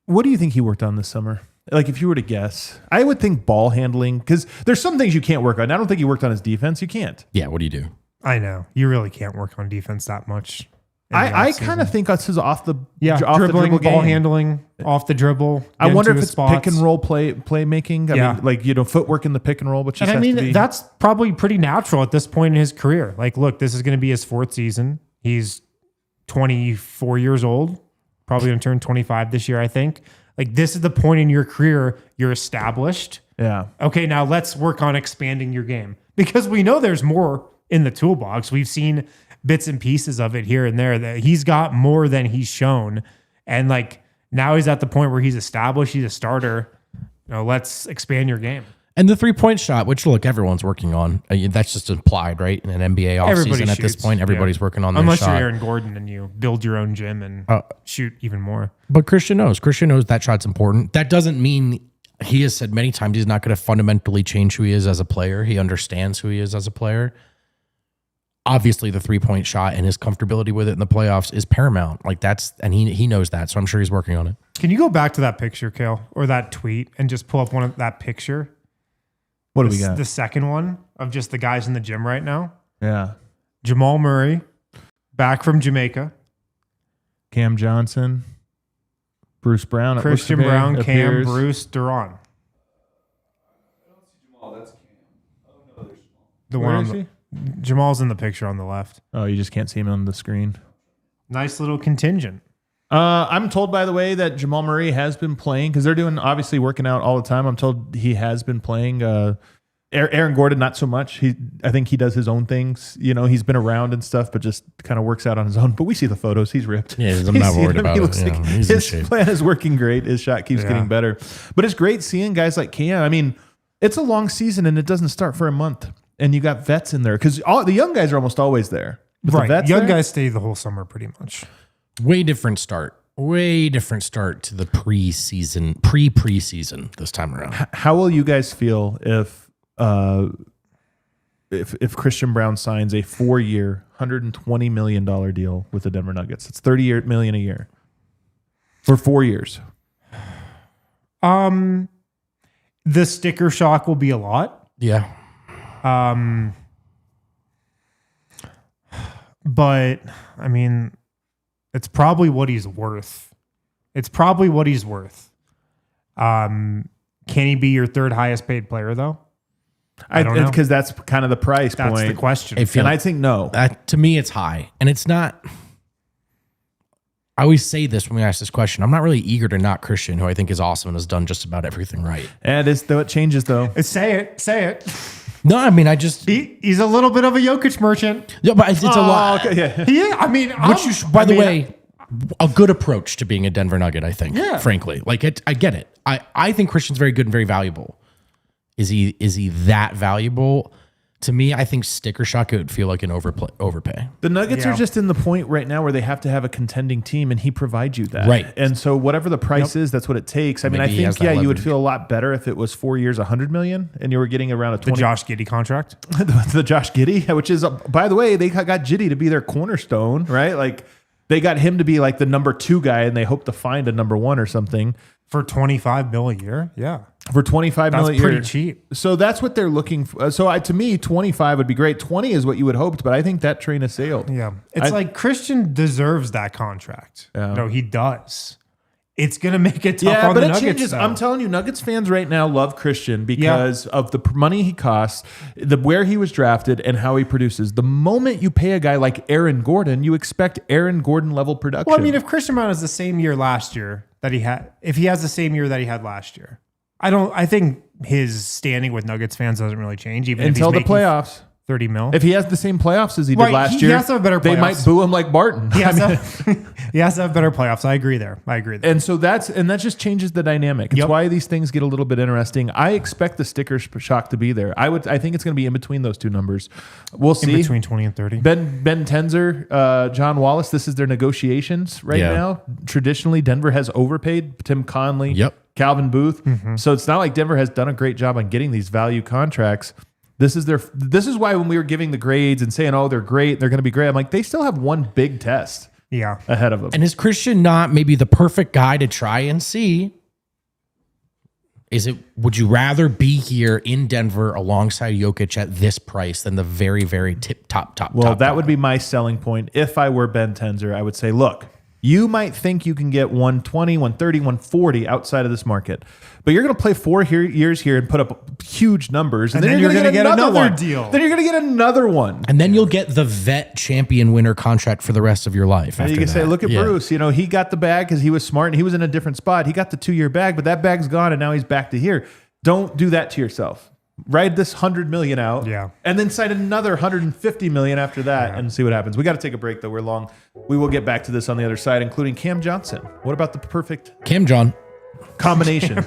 S1: What do you think he worked on this summer? Like, if you were to guess, I would think ball handling, because there's some things you can't work on. I don't think he worked on his defense. You can't.
S2: Yeah. What do you do?
S4: I know. You really can't work on defense that much.
S1: I kind of think this is off the
S4: dribbling,
S1: the dribble
S4: ball
S1: game.
S4: handling, off the dribble.
S1: I wonder if
S4: into
S1: it's
S4: spots.
S1: pick and roll playmaking. I mean, footwork in the pick and roll, which just
S4: And I
S1: has to
S4: mean,
S1: be.
S4: that's probably pretty natural at this point in his career. Like, look, this is going to be his 4th season. He's 24 years old, probably going to turn 25 this year, I think. Like, this is the point in your career you're established.
S1: Yeah.
S4: Okay, now let's work on expanding your game, because we know there's more in the toolbox. We've seen bits and pieces of it here and there that he's got more than he's shown. And like, now he's at the point where he's established, he's a starter. Let's expand your game.
S2: And the 3-point shot, which look, everyone's working on. That's just implied, right? In an NBA offseason at this point, everybody's working on their
S4: Unless
S2: shot.
S4: you're Aaron Gordon and you build your own gym and shoot even more.
S2: But Christian knows that shot's important. That doesn't mean, he has said many times, he's not going to fundamentally change who he is as a player. He understands who he is as a player. Obviously, the 3-point shot and his comfortability with it in the playoffs is paramount. Like, and he knows that, so I'm sure he's working on it.
S4: Can you go back to that picture, Kale, or that tweet, and just pull up that picture?
S1: What do we got?
S4: The second one of just the guys in the gym right now.
S1: Yeah.
S4: Jamal Murray, back from Jamaica.
S1: Cam Johnson, Bruce Brown,
S4: Christian Braun, Cam, Bruce, Duran. The
S1: Where
S4: one
S1: is
S4: on
S1: he?
S4: Jamal's in the picture on the left.
S1: Oh, you just can't see him on the screen.
S4: Nice little contingent.
S1: I'm told, by the way, that Jamal Murray has been playing, because they're obviously working out all the time. I'm told he has been playing. Aaron Gordon, not so much. I think he does his own things. He's been around and stuff, but just kind of works out on his own. But we see the photos. He's ripped.
S2: Yeah, I'm not worried about it.
S1: Like
S2: He's in
S1: his
S2: shape.
S1: plan is working great. His shot keeps getting better. But it's great seeing guys like Cam. I mean, it's a long season, and it doesn't start for a month. And you got vets in there, because the young guys are almost always there. But the vets
S4: Young
S1: there,
S4: guys stay the whole summer pretty much.
S2: Way different start to the preseason this time around.
S1: How will you guys feel if Christian Braun signs a 4-year, $120 million deal with the Denver Nuggets? It's $30 million a year for 4 years.
S4: The sticker shock will be a lot.
S2: Yeah.
S4: But I mean, it's probably what he's worth. Can he be your 3rd highest paid player though? I don't know,
S1: because that's kind of the price
S4: that's
S1: point.
S4: the question.
S1: And I think no.
S2: To me, it's high. And it's not. I always say this when we ask this question. I'm not really eager to knock Christian, who I think is awesome and has done just about everything right.
S1: And it changes though.
S4: Say it.
S2: No, I mean,
S4: He's a little bit of a Jokic merchant.
S2: Yeah, but it's a lot.
S1: Okay, yeah.
S4: Yeah, I mean,
S2: By the way, a good approach to being a Denver Nugget, I think.
S4: Yeah.
S2: Frankly, I get it. I think Christian's very good and very valuable. Is he that valuable? To me, I think sticker shock would feel like an overpay.
S1: The Nuggets are just in the point right now where they have to have a contending team, and he provides you that.
S2: Right.
S1: And so whatever the price is, that's what it takes. I mean,
S2: Maybe he
S1: I
S2: has
S1: think,
S2: that
S1: you would
S2: leverage.
S1: feel a lot better if it was 4 years, $100 million, and you were getting around a
S4: the
S1: 20.
S4: Josh Giddey contract.
S1: the Josh Giddey, which is, by the way, they got Giddey to be their cornerstone, right? Like, they got him to be like the number 2 guy, and they hope to find a number 1 or something.
S4: For $25 million a year? Yeah.
S1: For $25 million a year.
S4: Pretty cheap.
S1: So that's what they're looking for. So to me, 25 would be great. 20 is what you would hoped, but I think that train has sailed.
S4: Yeah. It's like Christian deserves that contract.
S1: Yeah.
S4: No, he does. it's going to make it tough
S1: Yeah,
S4: on
S1: but
S4: the
S1: it
S4: Nuggets.
S1: changes.
S4: Though.
S1: I'm telling you, Nuggets fans right now love Christian because of the money he costs, where he was drafted, and how he produces. The moment you pay a guy like Aaron Gordon, you expect Aaron Gordon level production.
S4: Well, I mean, if Christian Braun has the same year last year that he had, if he has the same year that he had last year, I think his standing with Nuggets fans doesn't really change even
S1: until
S4: if
S1: the
S4: he's making
S1: playoffs.
S4: 30 mil.
S1: If he has the same playoffs as he did
S4: Right,
S1: last
S4: he
S1: year,
S4: has to have better
S1: they might
S4: playoffs.
S1: boo him like Barton.
S4: He has, he has to have better playoffs. I agree there.
S1: And so that just changes the dynamic. It's why these things get a little bit interesting. I expect the sticker shock to be there. I think it's going to be in between those two numbers. We'll see.
S4: In between 20 and 30.
S1: Ben Tenzer, John Wallace, this is their negotiations right now. Traditionally, Denver has overpaid Tim Conley, Calvin Booth. So it's not like Denver has done a great job on getting these value contracts. This is why when we were giving the grades and saying, oh, they're great, they're going to be great, I'm like, they still have one big test ahead of them.
S2: And is Christian not maybe the perfect guy to try and see? Would you rather be here in Denver alongside Jokic at this price than the very, very top?
S1: Well, that would be my selling point. If I were Ben Tenzer, I would say, look, you might think you can get 120, 130, 140 outside of this market, but you're going to play 4 years here and put up huge numbers, and then you're going to get another
S4: deal.
S1: Then you're going to get another one,
S2: and then you'll get the vet champion winner contract for the rest of your life.
S1: And you can say, look at Bruce. You know, he got the bag because he was smart and he was in a different spot. He got the 2-year bag, but that bag's gone, and now he's back to here. Don't do that to yourself. Ride this $100 million out, and then sign another $150 million after that, and see what happens. We got to take a break though. We're long. We will get back to this on the other side, including Cam Johnson. What about the perfect
S2: Cam John
S1: combination?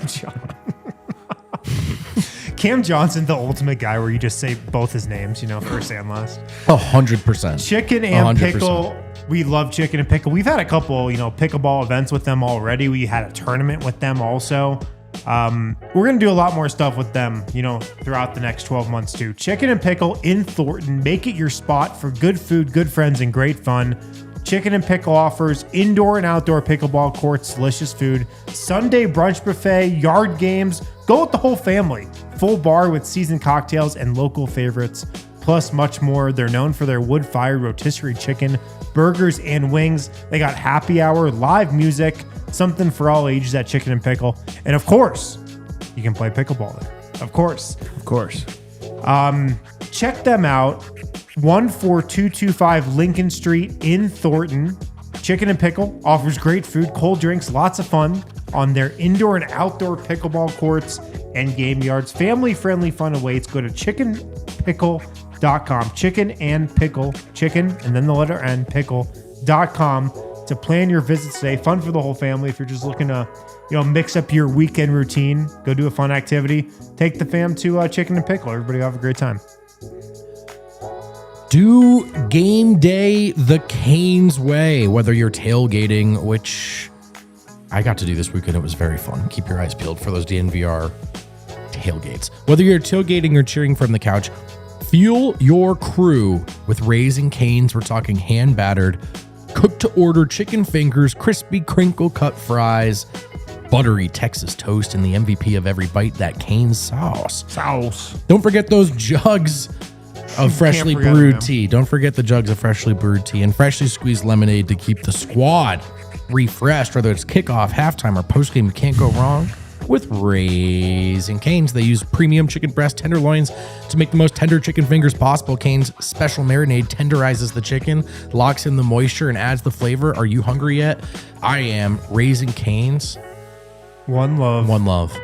S4: Cam Johnson, the ultimate guy where you just say both his names, first and last.
S2: 100%.
S4: Chicken and
S2: 100%.
S4: pickle. We love chicken and pickle. We've had a couple, pickleball events with them already. We had a tournament with them also. We're going to do a lot more stuff with them, throughout the next 12 months too. Chicken and Pickle in Thornton. Make it your spot for good food, good friends, and great fun. Chicken and Pickle offers indoor and outdoor pickleball courts, delicious food, Sunday brunch buffet, yard games. Go with the whole family. Full bar with seasoned cocktails and local favorites, plus much more. They're known for their wood-fired rotisserie chicken, burgers, and wings. They got happy hour, live music, something for all ages at Chicken and Pickle. And of course, you can play pickleball there. Of course. Check them out. 14225 Lincoln Street in Thornton. Chicken and Pickle offers great food, cold drinks, lots of fun on their indoor and outdoor pickleball courts and game yards. Family-friendly fun awaits. Go to chickenpickle.com. Chicken and Pickle. Chicken and then the letter N, pickle.com to plan your visits today. Fun for the whole family. If you're just looking to, mix up your weekend routine, go do a fun activity, take the fam to Chicken and Pickle. Everybody have a great time.
S2: Do game day the Canes way, whether you're tailgating, which I got to do this weekend. It was very fun. Keep your eyes peeled for those DNVR tailgates. Whether you're tailgating or cheering from the couch, fuel your crew with Raising Cane's. We're talking hand battered, cooked to order chicken fingers, crispy crinkle cut fries, buttery Texas toast, and the MVP of every bite, that Cane's sauce. Don't forget those jugs of freshly brewed tea. Don't forget the jugs of freshly brewed tea and freshly squeezed lemonade to keep the squad refreshed, whether it's kickoff, halftime, or postgame. You can't go wrong with Raising Cane's. They use premium chicken breast tenderloins to make the most tender chicken fingers possible. Cane's special marinade tenderizes the chicken, locks in the moisture, and adds the flavor. Are you hungry yet? I am. Raising Cane's.
S4: One love.
S2: One love.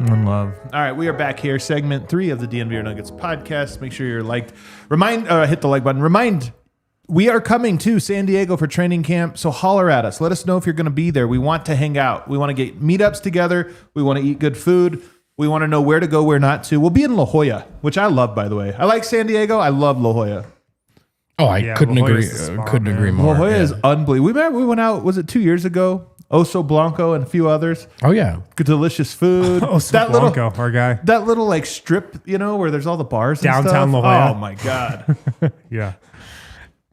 S1: One love. All right, we are back here. Segment 3 of the DNVR Nuggets podcast. Make sure you're liked. Hit the like button. We are coming to San Diego for training camp, so holler at us. Let us know if you're going to be there. We want to hang out. We want to get meetups together. We want to eat good food. We want to know where to go, where not to. We'll be in La Jolla, which I love, by the way. I like San Diego. I love La Jolla.
S2: Oh, I couldn't agree. Couldn't agree more.
S1: La Jolla is unbelievable. We went out. Was it 2 years ago? Oso Blanco and a few others.
S2: Oh yeah,
S1: good, delicious food.
S4: Oso Blanco, our guy.
S1: That little like strip, where there's all the bars
S4: downtown
S1: and stuff.
S4: La Jolla.
S1: Oh my god.
S4: Yeah.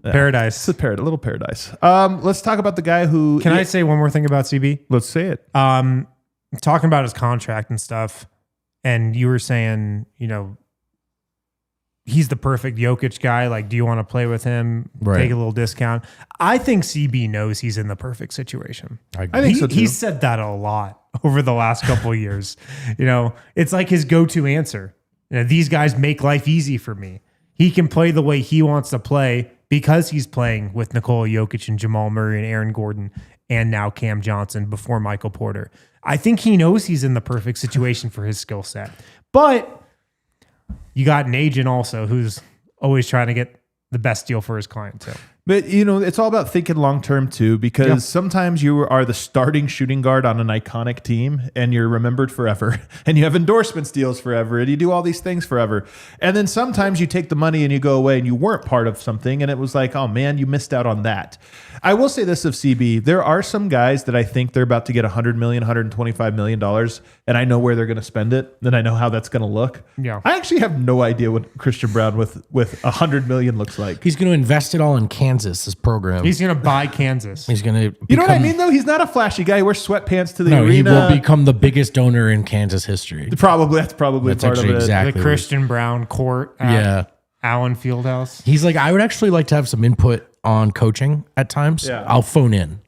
S4: Paradise.
S1: It's a little paradise. Let's talk about the guy who.
S4: Can I say one more thing about CB?
S1: Let's say it.
S4: Talking about his contract and stuff, and you were saying, he's the perfect Jokic guy. Like, do you want to play with him?
S2: Right.
S4: Take a little discount. I think CB knows he's in the perfect situation.
S1: I think so too.
S4: He's said that a lot over the last couple of years. You know, it's like his go-to answer. You know, these guys make life easy for me. He can play the way he wants to play because he's playing with Nikola Jokic and Jamal Murray and Aaron Gordon and now Cam Johnson before Michael Porter. I think he knows he's in the perfect situation for his skill set. But you got an agent also who's always trying to get the best deal for his client too.
S1: But, you know, it's all about thinking long-term too, because sometimes you are the starting shooting guard on an iconic team and you're remembered forever and you have endorsements deals forever and you do all these things forever. And then sometimes you take the money and you go away and you weren't part of something and it was like, oh man, you missed out on that. I will say this of CB, there are some guys that I think they're about to get $100 million, $125 million and I know where they're going to spend it and I know how that's going to look.
S4: Yeah.
S1: I actually have no idea what Christian Braun with $100 million looks like.
S2: He's going to invest it all in Kansas, this program.
S4: He's going to buy Kansas.
S2: He's going to
S1: You know what I mean, though? He's not a flashy guy. He wears sweatpants to the
S2: No,
S1: arena.
S2: he will become the biggest donor in Kansas history.
S1: That's probably
S2: That's
S1: part of
S2: actually
S1: it.
S2: exactly
S4: The Christian Braun court at Allen Fieldhouse.
S2: He's like, I would actually like to have some input on coaching at times.
S1: Yeah.
S2: I'll phone in.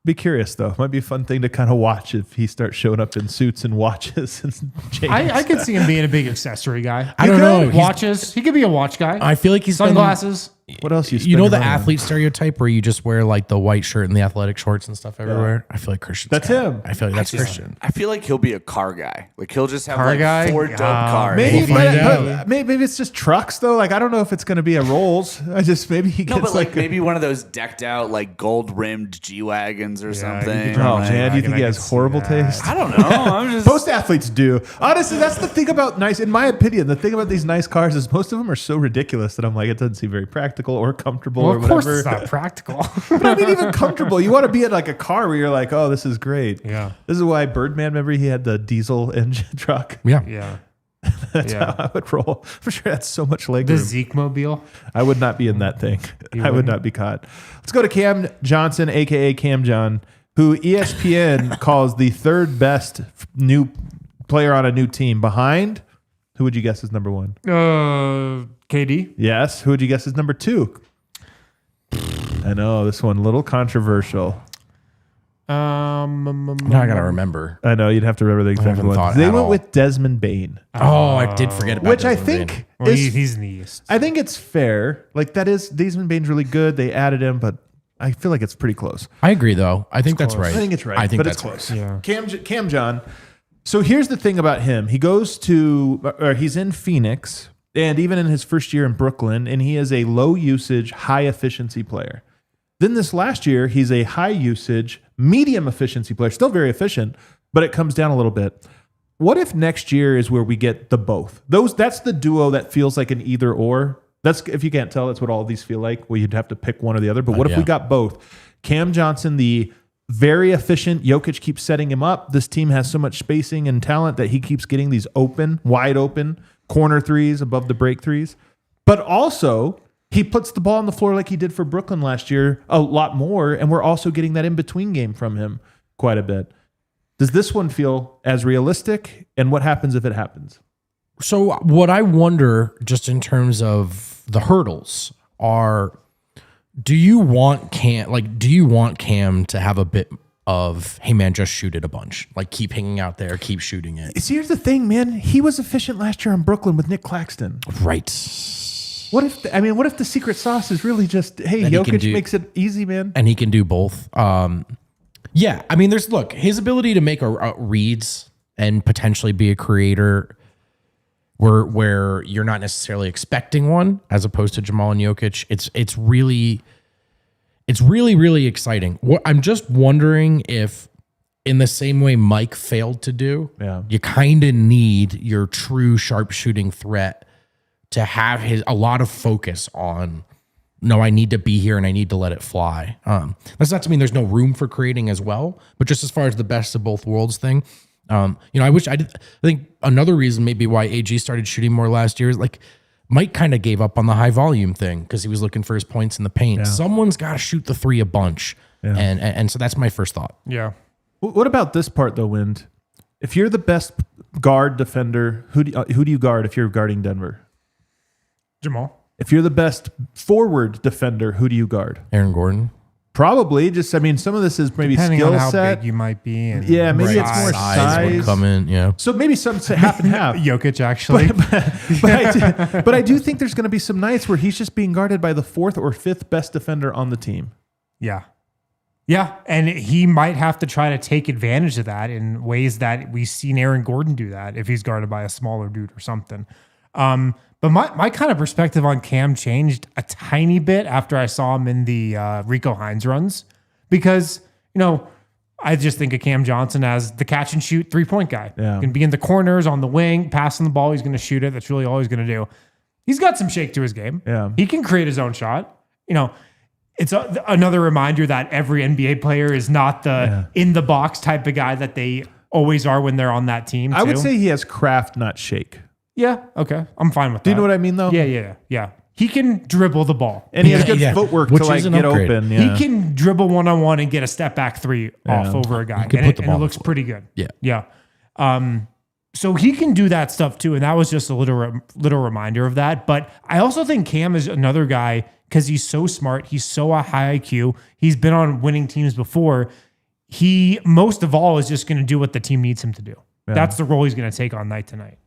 S1: Be curious, though. Might be a fun thing to kind of watch if he starts showing up in suits and watches and chains.
S4: I could see him being a big accessory guy.
S2: I don't know. He's-
S4: Watches. He could be a watch guy.
S2: I feel like he's been-
S4: Sunglasses.
S1: What else
S2: You know the
S1: spending money on?
S2: athlete stereotype where you just wear like the white shirt and the athletic shorts and stuff everywhere? I feel like Christian's
S1: That's
S2: got it.
S1: him.
S2: I feel like that's Christian.
S5: I feel like he'll be a car guy. Like he'll just have
S4: Car
S5: like
S4: guy?
S5: 4 dope cars.
S1: Maybe,
S2: We'll find out.
S1: but maybe it's just trucks, though. Like, I don't know if it's going to be a Rolls. Maybe he
S5: No,
S1: gets
S5: but like maybe one of those decked out like gold rimmed G wagons or something.
S1: Oh,
S5: Like,
S1: man. Do you think he
S4: I
S1: has
S4: can see
S1: horrible
S4: that.
S1: taste?
S5: I don't know. I'm just
S1: Most athletes do. Honestly, that's the thing about in my opinion, the thing about these nice cars is most of them are so ridiculous that I'm like, it doesn't seem very practical or comfortable
S4: Well,
S1: or
S4: of course
S1: whatever.
S4: it's not practical.
S1: But I mean, even comfortable. You want to be in like a car where you're like, oh, this is great.
S4: Yeah.
S1: This is why Birdman, remember he had the diesel engine truck?
S2: Yeah.
S4: Yeah.
S1: That's how I would roll. For sure, that's so much leg
S4: The
S1: room.
S4: Zeke mobile.
S1: I would not be in that thing. I would
S4: wouldn't?
S1: not be caught. Let's go to Cam Johnson, a.k.a. Cam John, who ESPN calls the third best new player on a new team behind. Who would you guess is number one?
S4: KD.
S1: Yes. Who would you guess is number two? I know this one a little controversial.
S2: Now I gotta remember.
S1: I know you'd have to remember the exact
S2: haven't
S1: one.
S2: thought
S1: They
S2: at
S1: went
S2: all.
S1: with Desmond Bain,
S2: Oh, I did forget about
S1: which I
S2: Desmond
S1: think
S2: Bain.
S4: Well,
S1: is.
S4: he's in the East.
S1: I think it's fair. Like that is Desmond Bain's really good. They added him, but I feel like it's pretty close.
S2: I agree though. I think that's
S4: close.
S2: right.
S1: I think it's right.
S2: I think
S1: but
S2: that's
S1: it's close.
S4: Yeah.
S1: Cam John. So here's the thing about him. He goes to, or he's in Phoenix, and even in his first year in Brooklyn, and he is a low usage, high efficiency player. Then this last year, he's a high usage, medium efficiency player, still very efficient, but it comes down a little bit. What if next year is where we get the both? That's the duo that feels like an either or. That's, if you can't tell, that's what all of these feel like. Well, you'd have to pick one or the other. But what if we got both? Cam Johnson, the very efficient. Jokic keeps setting him up. This team has so much spacing and talent that he keeps getting these open, wide open corner threes above the break threes. But also, he puts the ball on the floor like he did for Brooklyn last year a lot more, and we're also getting that in-between game from him quite a bit. Does this one feel as realistic, and what happens if it happens?
S2: So what I wonder, just in terms of the hurdles, are do you want Cam to have a bit of, hey man, just shoot it a bunch, like keep hanging out there, keep shooting it,
S1: See, here's the thing, man. He was efficient last year in Brooklyn with Nick Claxton.
S2: right?
S1: What if the secret sauce is really just, hey,
S2: That he can
S1: Jokic
S2: do-
S1: makes it easy, man?
S2: And he can do both. Yeah, I mean, his ability to make a reads and potentially be a creator where you're not necessarily expecting one, as opposed to Jamal and Jokic. It's really exciting. I'm just wondering if, in the same way Mike failed to do, you kind of need your true sharpshooting threat to have a lot of focus on. No, I need to be here and I need to let it fly. That's not to mean there's no room for creating as well, but just as far as the best of both worlds thing, I think another reason maybe why AG started shooting more last year is like Mike kind of gave up on the high volume thing because he was looking for his points in the paint. Yeah. Someone's got to shoot the three a bunch. Yeah. And so that's my first thought.
S4: Yeah.
S1: What about this part though, Wind? If you're the best guard defender, who do you guard if you're guarding Denver?
S4: Jamal.
S1: If you're the best forward defender, who do you guard?
S2: Aaron Gordon.
S1: Probably. Just, I mean, some of this is maybe
S4: Depending
S1: skill
S4: on how
S1: set.
S4: big you might be. And
S1: Yeah, maybe it's more
S2: Size would
S1: size.
S2: come in. Yeah.
S1: So maybe some half and half.
S4: Jokic, actually.
S1: But I do think there's going to be some nights where he's just being guarded by the 4th or 5th best defender on the team.
S4: Yeah. Yeah. And he might have to try to take advantage of that in ways that we've seen Aaron Gordon do that if he's guarded by a smaller dude or something. But my kind of perspective on Cam changed a tiny bit after I saw him in the Rico Hines runs because, I just think of Cam Johnson as the catch and shoot 3-point guy.
S1: Yeah.
S4: He can be in the corners, on the wing, passing the ball. He's going to shoot it. That's really all he's going to do. He's got some shake to his game.
S1: Yeah.
S4: He can create his own shot. It's another reminder that every NBA player is not the in the box type of guy that they always are when they're on that team.
S1: I would say he has craft, not shake.
S4: Yeah. Okay. I'm fine with that.
S1: Do you know what I mean, though?
S4: Yeah. He can dribble the ball.
S1: And he has good footwork
S2: Which
S1: to
S2: is an
S1: get
S2: upgrade.
S1: open. Yeah.
S4: He can dribble one-on-one and get a step back 3 off over a guy.
S2: He can
S4: And
S2: put the
S4: it
S2: ball on the
S4: looks
S2: floor.
S4: pretty good.
S2: Yeah.
S4: Yeah. So he can do that stuff too. And that was just a little reminder of that. But I also think Cam is another guy because he's so smart. He's so a high IQ. He's been on winning teams before. He, most of all, is just going to do what the team needs him to do.
S1: Yeah.
S4: That's the role he's going to take on night to night.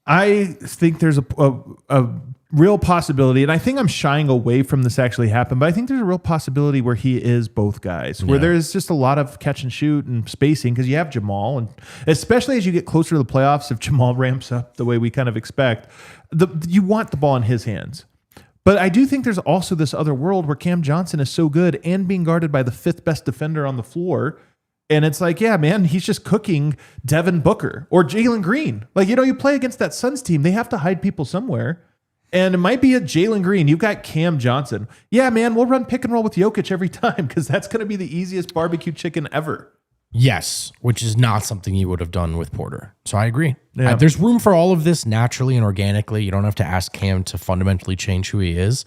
S1: I think there's a real possibility, and I think I'm shying away from this actually happen, but I think there's a real possibility where he is both guys, where there's just a lot of catch and shoot and spacing because you have Jamal, and especially as you get closer to the playoffs, if Jamal ramps up the way we kind of expect, you want the ball in his hands. But I do think there's also this other world where Cam Johnson is so good and being guarded by the 5th best defender on the floor. And it's like, yeah, man, he's just cooking Devin Booker or Jalen Green. Like, you play against that Suns team. They have to hide people somewhere. And it might be a Jalen Green. You've got Cam Johnson. Yeah, man, we'll run pick and roll with Jokic every time because that's going to be the easiest barbecue chicken ever.
S2: Yes, which is not something you would have done with Porter. So I agree.
S1: Yeah.
S2: There's room for all of this naturally and organically. You don't have to ask Cam to fundamentally change who he is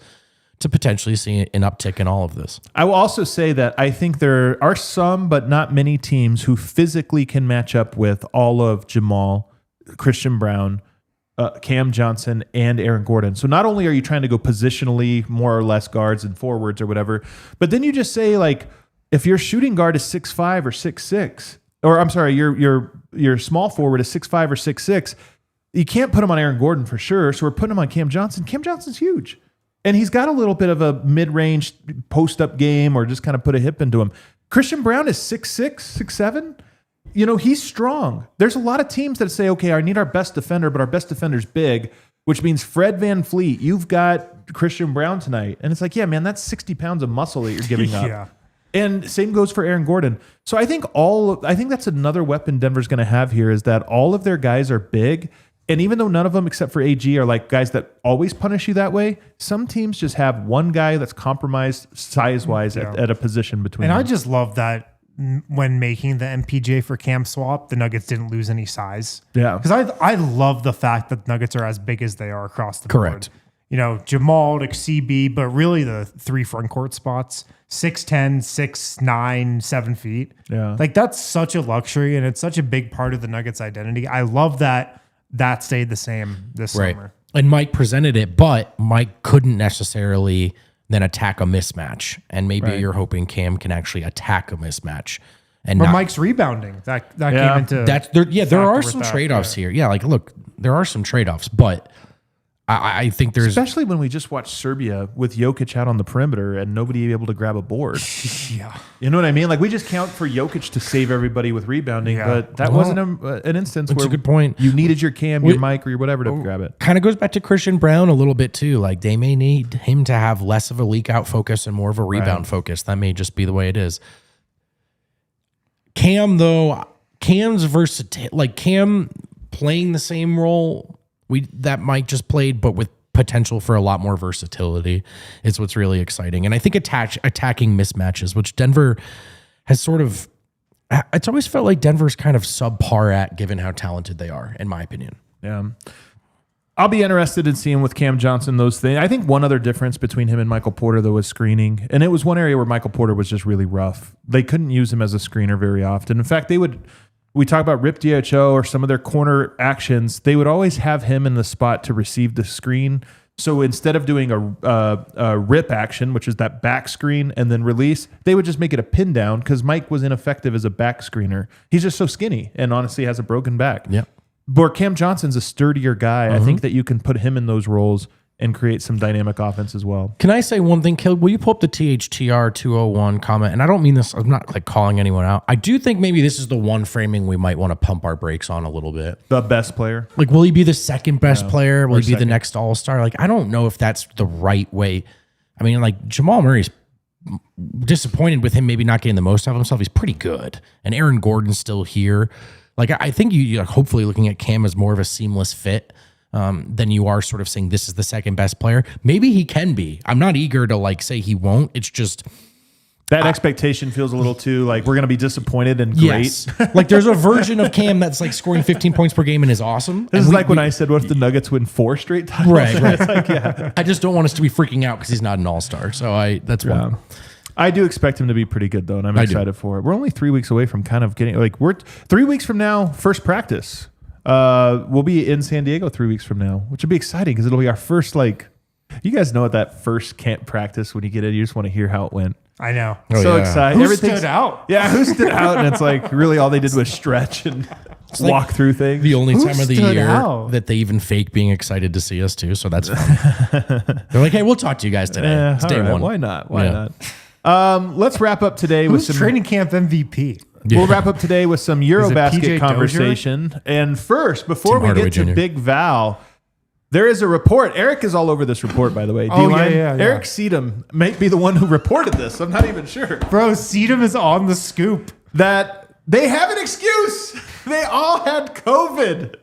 S2: to potentially see an uptick in all of this.
S1: I will also say that I think there are some, but not many teams who physically can match up with all of Jamal, Christian Braun, Cam Johnson, and Aaron Gordon. So not only are you trying to go positionally more or less guards and forwards or whatever, but then you just say, like, if your shooting guard is 6'5" or 6'6", or I'm sorry, your small forward is 6'5" or 6'6", you can't put him on Aaron Gordon for sure. So we're putting him on Cam Johnson. Cam Johnson's huge. And he's got a little bit of a mid-range post-up game or just kind of put a hip into him. Christian Braun is 6'6", 6'7". He's strong. There's a lot of teams that say, okay, I need our best defender, but our best defender's big, which means Fred VanVleet, you've got Christian Braun tonight. And it's like, yeah, man, that's 60 pounds of muscle that you're giving up.
S4: Yeah.
S1: And same goes for Aaron Gordon. So I think that's another weapon Denver's going to have here is that all of their guys are big. And even though none of them except for AG are like guys that always punish you that way, some teams just have one guy that's compromised size-wise at a position between them.
S4: I just love that when making the MPJ for Cam swap, the Nuggets didn't lose any size.
S1: Yeah.
S4: Because I love the fact that the Nuggets are as big as they are across the board.
S2: Correct.
S4: Jamal to CB, but really the 3 front court spots, 6'10", 6'9", 7 feet.
S1: Yeah.
S4: Like that's such a luxury and it's such a big part of the Nuggets identity. I love that stayed the same this summer.
S2: And Mike presented it, but Mike couldn't necessarily then attack a mismatch. And maybe you're hoping Cam can actually attack a mismatch. And
S4: But Mike's rebounding. That came into
S2: there are
S4: factor
S2: some
S4: with that,
S2: trade-offs here. Yeah, like look, there are some trade-offs, but I think there's
S1: Especially when we just watched Serbia with Jokic out on the perimeter and nobody able to grab a board.
S4: Yeah.
S1: You know what I mean? Like we just count for Jokic to save everybody with rebounding,
S4: Yeah.
S1: but that wasn't an instance
S2: That's
S1: where
S2: a good point.
S1: you needed your Cam, your Mike, or your whatever to grab it.
S2: kind of goes back to Christian Braun a little bit too. Like they may need him to have less of a leak out focus and more of a rebound focus. That may just be the way it is. Cam though, Cam's versatility, like Cam playing the same role that Mike just played, but with potential for a lot more versatility is what's really exciting. And I think attacking mismatches, which Denver has sort of, it's always felt like Denver's kind of subpar at, given how talented they are, in my opinion.
S1: Yeah. I'll be interested in seeing with Cam Johnson those things. I think one other difference between him and Michael Porter, though, was screening. And it was one area where Michael Porter was just really rough. They couldn't use him as a screener very often. In fact, they would we talk about Rip DHO or some of their corner actions, they would always have him in the spot to receive the screen. So instead of doing a rip action, which is that back screen and then release, they would just make it a pin down because Mike was ineffective as a back screener. He's just so skinny and honestly has a broken back.
S2: Yeah.
S1: But Cam Johnson's a sturdier guy. I think that you can put him in those roles and create some dynamic offense as well.
S2: Can I say one thing, Caleb? Will you pull up the THTR 201 comment? And I don't mean this, I'm not like calling anyone out. I do think maybe this is the one framing we might want to pump our brakes on a little bit.
S1: The best player.
S2: Like, will he be the second best player? Will he be
S1: second.
S2: the next all-star? Like, I don't know if that's the right way. I mean, like, Jamal Murray's disappointed with him maybe not getting the most out of himself. He's pretty good. And Aaron Gordon's still here. Like, I think you're hopefully looking at Cam as more of a seamless fit than you are sort of saying this is the second best player. Maybe he can be. I'm not eager to like say he won't. It's just
S1: that expectation feels a little too like we're going to be disappointed and great.
S2: yes. Like there's a version of Cam that's like scoring 15 points per game and is awesome.
S1: This is like when I said, what if the Nuggets win 4 straight titles?
S2: Right.
S1: It's like, yeah.
S2: I just don't want us to be freaking out because he's not an all-star. So that's one.
S1: I do expect him to be pretty good though, and I'm excited for it. We're only 3 weeks away from kind of getting like we're 3 weeks from now, first practice. We'll be in San Diego 3 weeks from now, which will be exciting because it'll be our first like. You guys know what that first camp practice when you get in, you just want to hear how it went.
S4: I know.
S1: So excited.
S4: Who stood out?
S1: Yeah, who stood out? And it's like really all they did was stretch and walk through things.
S2: The only
S4: Who
S2: time of the
S4: stood
S2: year
S4: out?
S2: that they even fake being excited to see us too. So that's fun. They're like, hey, we'll talk to you guys today. It's day one.
S1: Why not? Why not? Let's wrap up today with
S4: Who's
S1: some
S4: training camp MVP?
S1: We'll wrap up today with some Eurobasket
S4: PJ
S1: conversation. And first, before
S2: Tim
S1: we
S2: Hardaway
S1: get to
S2: Jr.
S1: Big Val, there is a report. Eric is all over this report, by the way. D-line.
S4: yeah.
S1: Eric Seedham might be the one who reported this. I'm not even sure.
S4: Bro, Seedham is on the scoop.
S1: That they have an excuse. They all had COVID.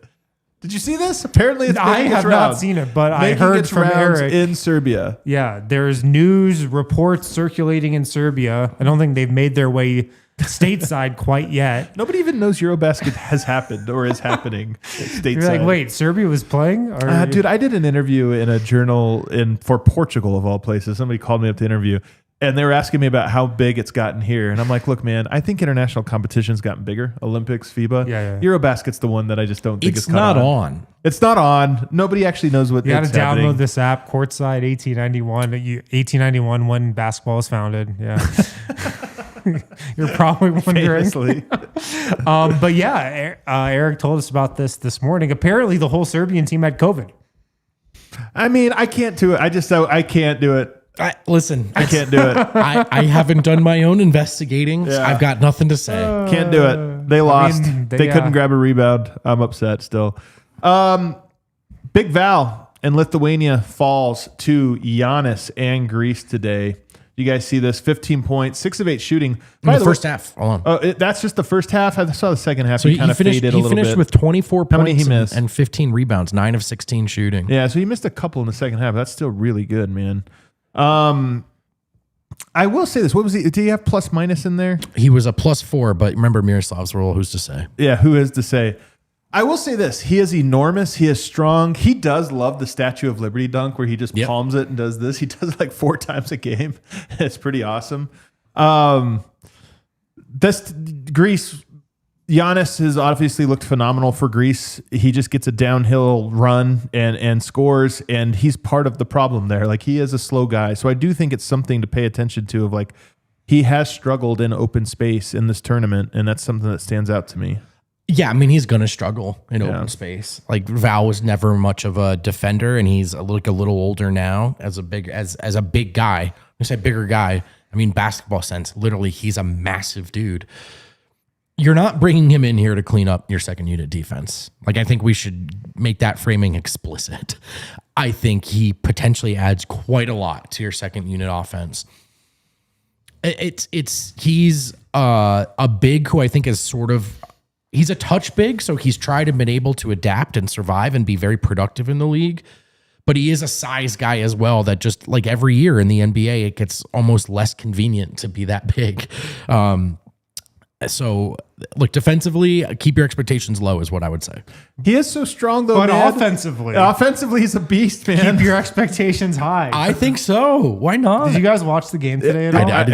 S1: Did you see this? Apparently, it's
S4: I have not seen it, but I heard from Eric
S1: in Serbia.
S4: Yeah, there's news reports circulating in Serbia. I don't think they've made their way stateside quite yet.
S1: Nobody even knows Eurobasket has happened or is happening stateside.
S4: You're like, wait, Serbia was playing? Or
S1: Dude, I did an interview in a journal for Portugal of all places. Somebody called me up to interview, and they were asking me about how big it's gotten here. And I'm like, look, man, I think international competition's gotten bigger. Olympics, FIBA.
S4: Yeah.
S1: Eurobasket's the one that I just don't think
S2: It's
S1: is
S2: not on.
S1: It's not on. Nobody actually knows what
S4: you got to
S1: it's happening.
S4: download this app, Courtside 1891. 1891 when basketball was founded. Yeah. You're probably wondering.
S1: Famously.
S4: But yeah, Eric told us about this morning. Apparently, the whole Serbian team had COVID.
S1: I mean, I can't do it. I can't do it.
S2: Listen,
S1: I can't do it.
S2: I haven't done my own investigating. So I've got nothing to say.
S1: Can't do it. They lost. They couldn't grab a rebound. I'm upset still. Big Val in Lithuania falls to Giannis and Greece today. You guys see this? 15 points, 6 of 8 shooting.
S2: In the first half alone.
S1: That's just the first half. I saw the second half.
S2: So
S1: he kind of faded a little bit.
S2: He finished with 24
S1: How many
S2: points
S1: he missed?
S2: and 15 rebounds, 9 of 16 shooting.
S1: Yeah, so he missed a couple in the second half. That's still really good, man. I will say this. What was he? Did he have plus minus in there?
S2: He was a +4, but remember Miroslav's role. Who's to say?
S1: Yeah, who is to say? I will say this. He is enormous. He is strong. He does love the Statue of Liberty dunk where he just palms it and does this. He does it like 4 times a game. It's pretty awesome. This Greece, Giannis has obviously looked phenomenal for Greece. He just gets a downhill run and scores, and he's part of the problem there. Like, he is a slow guy. So I do think it's something to pay attention to of like, he has struggled in open space in this tournament, and that's something that stands out to me.
S2: Yeah, I mean, he's going to struggle in open space. Like, Val was never much of a defender, and he's a little older now as a big guy. When I say bigger guy, I mean basketball sense. Literally, he's a massive dude. You're not bringing him in here to clean up your second unit defense. Like, I think we should make that framing explicit. I think he potentially adds quite a lot to your second unit offense. He's a big who I think is sort of. He's a touch big, so he's tried and been able to adapt and survive and be very productive in the league. But he is a size guy as well that just like every year in the NBA, it gets almost less convenient to be that big. So look, defensively, keep your expectations low is what I would say.
S1: He is so strong though,
S4: But
S1: man.
S4: offensively,
S1: he's a beast, man.
S4: keep your expectations high.
S2: I think so. Why not?
S4: Did you guys watch the game today at all?
S2: I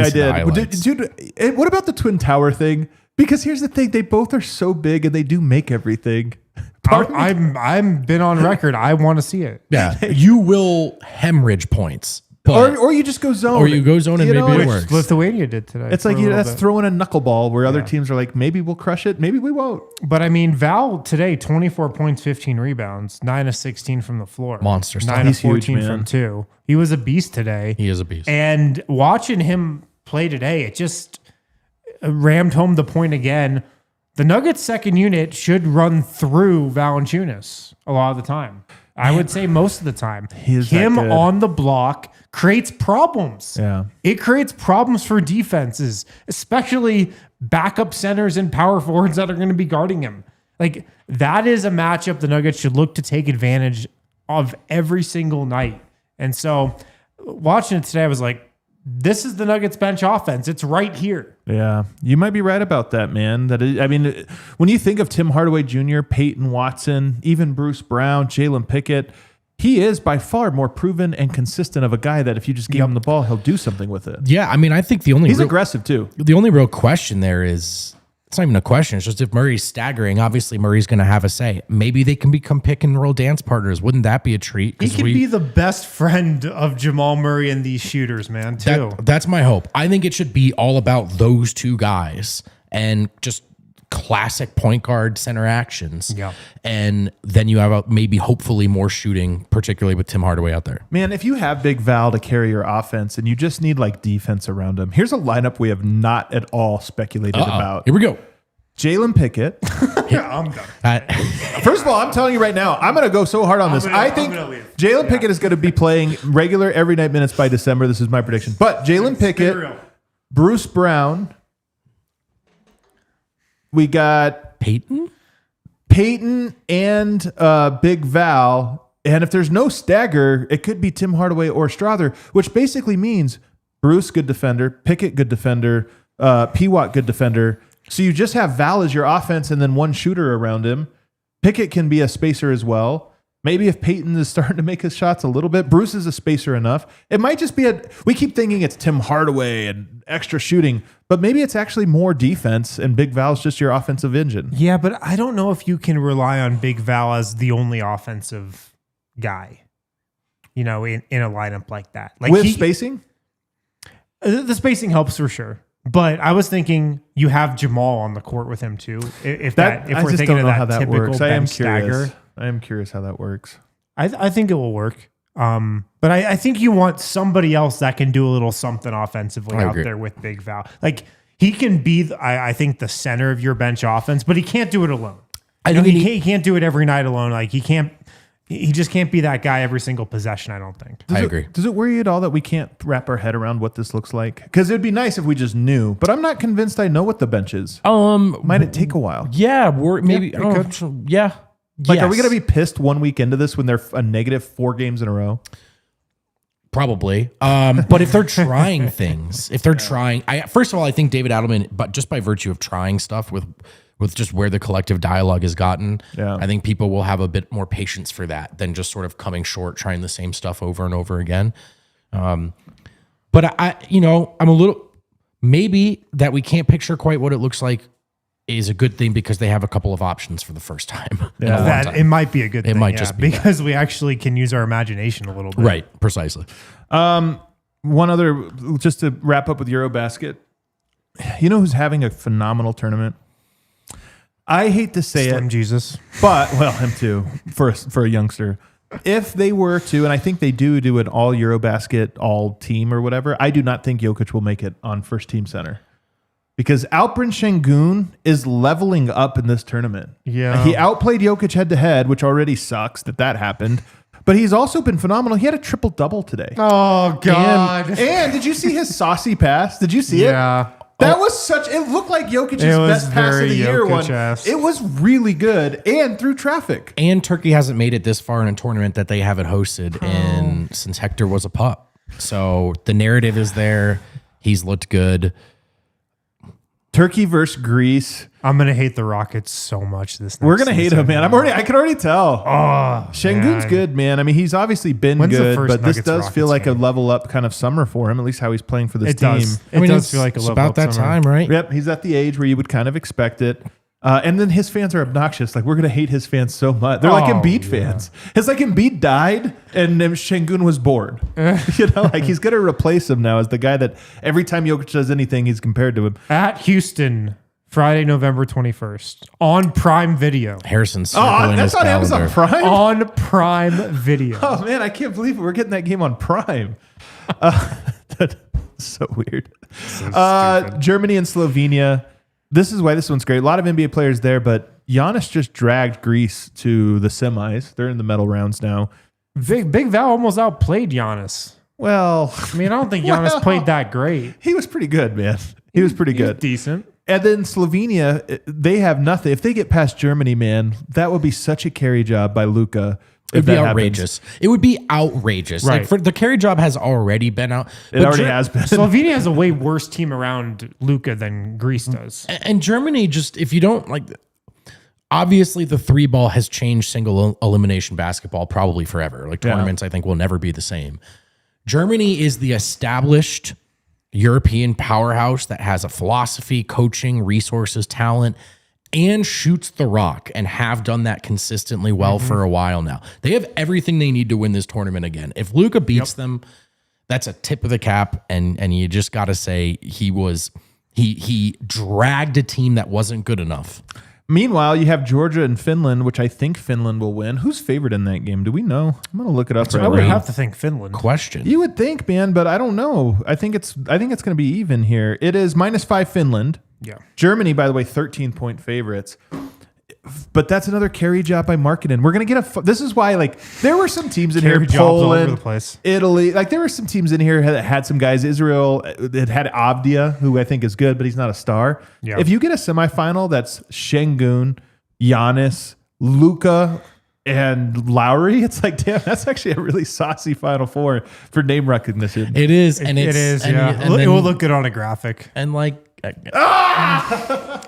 S2: did.
S1: Dude, what about the Twin Tower thing? Because here's the thing, they both are so big and they do make everything.
S4: I'm been on record. I want to see it.
S2: Yeah, you will hemorrhage points. But,
S1: or you just go zone.
S2: or you go zone and
S1: You know,
S2: maybe it
S1: which
S2: works.
S4: Lithuania did today.
S1: It's
S4: for
S1: like
S4: a little
S1: that's
S4: bit.
S1: throwing a knuckleball where other teams are like, maybe we'll crush it, maybe we won't.
S4: But I mean, Val today, 24 points, 15 rebounds, 9 of 16 from the floor.
S2: Monster stuff.
S4: 9
S1: He's
S4: of 14
S1: huge, man.
S4: from 2. He was a beast today.
S2: He is a beast.
S4: And watching him play today, it just rammed home the point again. The Nuggets' second unit should run through Valanciunas a lot of the time. I would say most of the time.
S1: is
S4: Him
S1: that good.
S4: on the block creates problems.
S1: Yeah.
S4: It creates problems for defenses, especially backup centers and power forwards that are going to be guarding him. Like, that is a matchup the Nuggets should look to take advantage of every single night. And so watching it today, I was like, this is the Nuggets bench offense. It's right here.
S1: Yeah, you might be right about that, man. I mean, when you think of Tim Hardaway Jr., Peyton Watson, even Bruce Brown, Jalen Pickett, he is by far more proven and consistent of a guy that if you just give him the ball, he'll do something with it.
S2: Yeah, I mean, I think
S1: He's aggressive too.
S2: the only real question there is, it's not even a question. It's just if Murray's staggering, obviously Murray's going to have a say. Maybe they can become pick and roll dance partners. Wouldn't that be a treat?
S4: He
S2: 'Cause
S4: could be the best friend of Jamal Murray and these shooters, man, too.
S2: that's my hope. I think it should be all about those two guys and just classic point guard center actions.
S4: Yeah.
S2: And then you have maybe hopefully more shooting, particularly with Tim Hardaway out there.
S1: Man, if you have Big Val to carry your offense and you just need like defense around him, here's a lineup we have not at all speculated about.
S2: Here we go.
S1: Jalen Pickett.
S4: I'm done.
S1: First of all, I'm telling you right now, I'm going to go so hard on this. I think
S4: I'm gonna leave.
S1: Jalen Pickett is going to be playing regular every night minutes by December. This is my prediction. But Jalen Pickett, Bruce Brown, we got
S2: Peyton?
S1: and Big Val. And if there's no stagger, it could be Tim Hardaway or Strother, which basically means Bruce, good defender, Pickett, good defender, P-Watt, good defender. So you just have Val as your offense and then one shooter around him. Pickett can be a spacer as well. Maybe if Peyton is starting to make his shots a little bit, Bruce is a spacer enough. It might just be we keep thinking it's Tim Hardaway and extra shooting, but maybe it's actually more defense and Big Val's just your offensive engine.
S4: Yeah, but I don't know if you can rely on Big Val as the only offensive guy, in a lineup like that. Like
S1: With spacing?
S4: The spacing helps for sure. But I was thinking you have Jamal on the court with him too. If
S1: I
S4: we're
S1: just
S4: thinking
S1: don't
S4: of
S1: know
S4: that
S1: how that
S4: typical
S1: works. I am
S4: bench
S1: curious.
S4: stagger,
S1: I am curious how that works.
S4: I think it will work. But I think you want somebody else that can do a little something offensively
S2: I
S4: out
S2: agree.
S4: there with Big Val. Like he can be, I think, the center of your bench offense, but he can't do it alone. He can't do it every night alone. Like he just can't be that guy every single possession, I don't think.
S2: I agree.
S1: Does it worry you at all that we can't wrap our head around what this looks like? Because it'd be nice if we just knew, but I'm not convinced I know what the bench is.
S2: Might
S1: it take a while?
S2: Yeah, maybe.
S4: Yeah, it
S2: could. Yeah.
S1: Like,
S2: yes.
S1: are we going to be pissed 1 week into this when they're a negative 4 games in a row?
S2: Probably. But if they're trying things, first of all, I think David Adelman, but just by virtue of trying stuff with just where the collective dialogue has gotten, I think people will have a bit more patience for that than just sort of coming short, trying the same stuff over and over again. But I'm a little, maybe that we can't picture quite what it looks like is a good thing because they have a couple of options for the first time. in a long time.
S4: It might be a good thing.
S2: might just be
S4: because we actually can use our imagination a little bit.
S2: Right, precisely.
S1: One other, just to wrap up with Eurobasket, you know who's having a phenomenal tournament? I hate to say
S4: Slim
S1: it,
S4: Jesus.
S1: but, well, him too, for a youngster. If they were to, and I think they do an all Eurobasket, all team or whatever, I do not think Jokic will make it on first team center. Because Alperen Şengün is leveling up in this tournament.
S4: Yeah.
S1: He outplayed Jokic head to head, which already sucks that happened. But he's also been phenomenal. He had a triple-double today.
S4: Oh, God.
S1: And did you see his saucy pass? Did you see it?
S4: Yeah.
S1: That was it looked like Jokic's
S4: It was
S1: best pass of
S4: very
S1: the year one.
S4: Jokic-esque.
S1: It was really good and through traffic.
S2: And Turkey hasn't made it this far in a tournament that they haven't hosted since Hector was a pup. So the narrative is there. He's looked good.
S1: Turkey versus Greece.
S4: I'm gonna hate the Rockets so much this.
S1: We're
S4: next
S1: gonna hate
S4: season.
S1: him, man. I can already tell.
S4: Oh,
S1: Shengun's
S4: man.
S1: good, man. I mean, he's obviously been
S4: When's the
S1: good,
S4: first
S1: but this
S4: Nuggets
S1: does feel like
S4: Rockets
S1: a
S4: game?
S1: level up kind of summer for him. At least how he's playing for this
S4: It
S1: team.
S4: does. It does feel like a
S2: it's
S4: level
S2: about
S4: up
S2: that
S4: summer.
S2: time, right?
S1: Yep, he's at the age where you would kind of expect it. And then his fans are obnoxious. Like, we're going to hate his fans so much. They're like Embiid fans. It's like Embiid died and then Şengün was bored. Like he's going to replace him now as the guy that every time Jokic does anything, he's compared to him.
S4: At Houston, Friday, November 21st, on Prime Video.
S2: Harrison's
S1: Oh,
S2: circling
S1: that's
S2: his
S1: on Amazon
S2: calendar.
S1: Prime?
S4: On Prime Video.
S1: Oh, man, I can't believe it. We're getting that game on Prime. That's so weird. Germany and Slovenia. This is why this one's great. A lot of NBA players there, but Giannis just dragged Greece to the semis. They're in the medal rounds now.
S4: Big Val almost outplayed Giannis.
S1: Well,
S4: I mean, I don't think Giannis played that great.
S1: he was pretty good, man. He was pretty
S4: He was
S1: good.
S4: decent.
S1: And then Slovenia, they have nothing. If they get past Germany, man, that would be such a carry job by Luka.
S2: It'd be outrageous. It would be outrageous.
S4: Right.
S2: Like for the carry job has already been out.
S1: It already has been.
S4: Slovenia has a way worse team around Luka than Greece does.
S2: And Germany just, if you don't like, obviously the 3-ball has changed single elimination basketball probably forever. Like tournaments, I think will never be the same. Germany is the established European powerhouse that has a philosophy, coaching, resources, talent, and shoots the rock and have done that consistently well for a while now. They have everything they need to win this tournament again. If Luka beats them, that's a tip of the cap, and you just got to say he dragged a team that wasn't good enough.
S1: Meanwhile, you have Georgia and Finland, which I think Finland will win. Who's favored in that game? Do we know? I'm going to look it up
S4: I
S1: right
S4: would
S1: now.
S4: have to think Finland.
S2: Question.
S1: You would think, man, but I don't know. I think it's going to be even here. It is -5 Finland.
S4: Yeah.
S1: Germany, by the way, 13-point favorites. But that's another carry job by Markkanen. We're going to get this is why, like, there were some teams in
S4: Carry
S1: here,
S4: jobs all over
S1: Poland,
S4: the place.
S1: Italy. Like, there were some teams in here that had some guys. Israel, it had Avdia, who I think is good, but he's not a star.
S4: Yeah.
S1: If you get a semifinal that's Şengün, Giannis, Luka, and Lowry, it's like, damn, that's actually a really saucy Final Four for name recognition.
S2: It is, and
S4: It
S2: it's,
S4: is,
S2: and,
S4: yeah.
S2: and
S4: it
S2: then-
S4: will look good on a graphic.
S2: and like,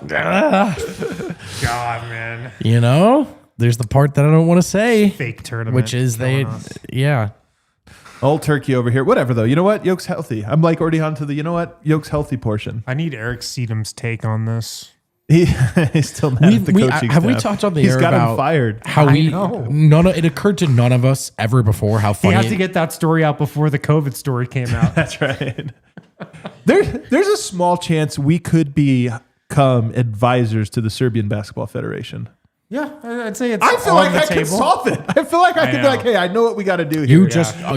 S4: God, man.
S2: you know, there's the part that I don't want to say,
S4: Fake tournament.
S2: which is
S4: killing us.
S2: yeah.
S1: Old Turkey over here. Whatever, though. You know what? Yoke's healthy. I'm like already on to the, you know what? Yoke's healthy portion.
S4: I need Eric Sedum's take on this.
S1: He's still mad at the coaching
S2: Have we
S1: staff.
S2: talked on the
S1: He's
S2: air
S1: got
S2: about
S1: him fired.
S2: how
S4: I
S2: we
S4: know.
S2: it occurred to none of us ever before how
S4: He
S2: funny
S4: had to get that story out before the COVID story came out.
S1: That's right. There's a small chance we could become advisors to the Serbian Basketball Federation.
S4: Yeah, I'd say it's
S1: I feel
S4: on
S1: like
S4: the
S1: I
S4: table.
S1: can solve it. I feel like I can be
S4: know.
S1: like, hey, I know what we got to do here.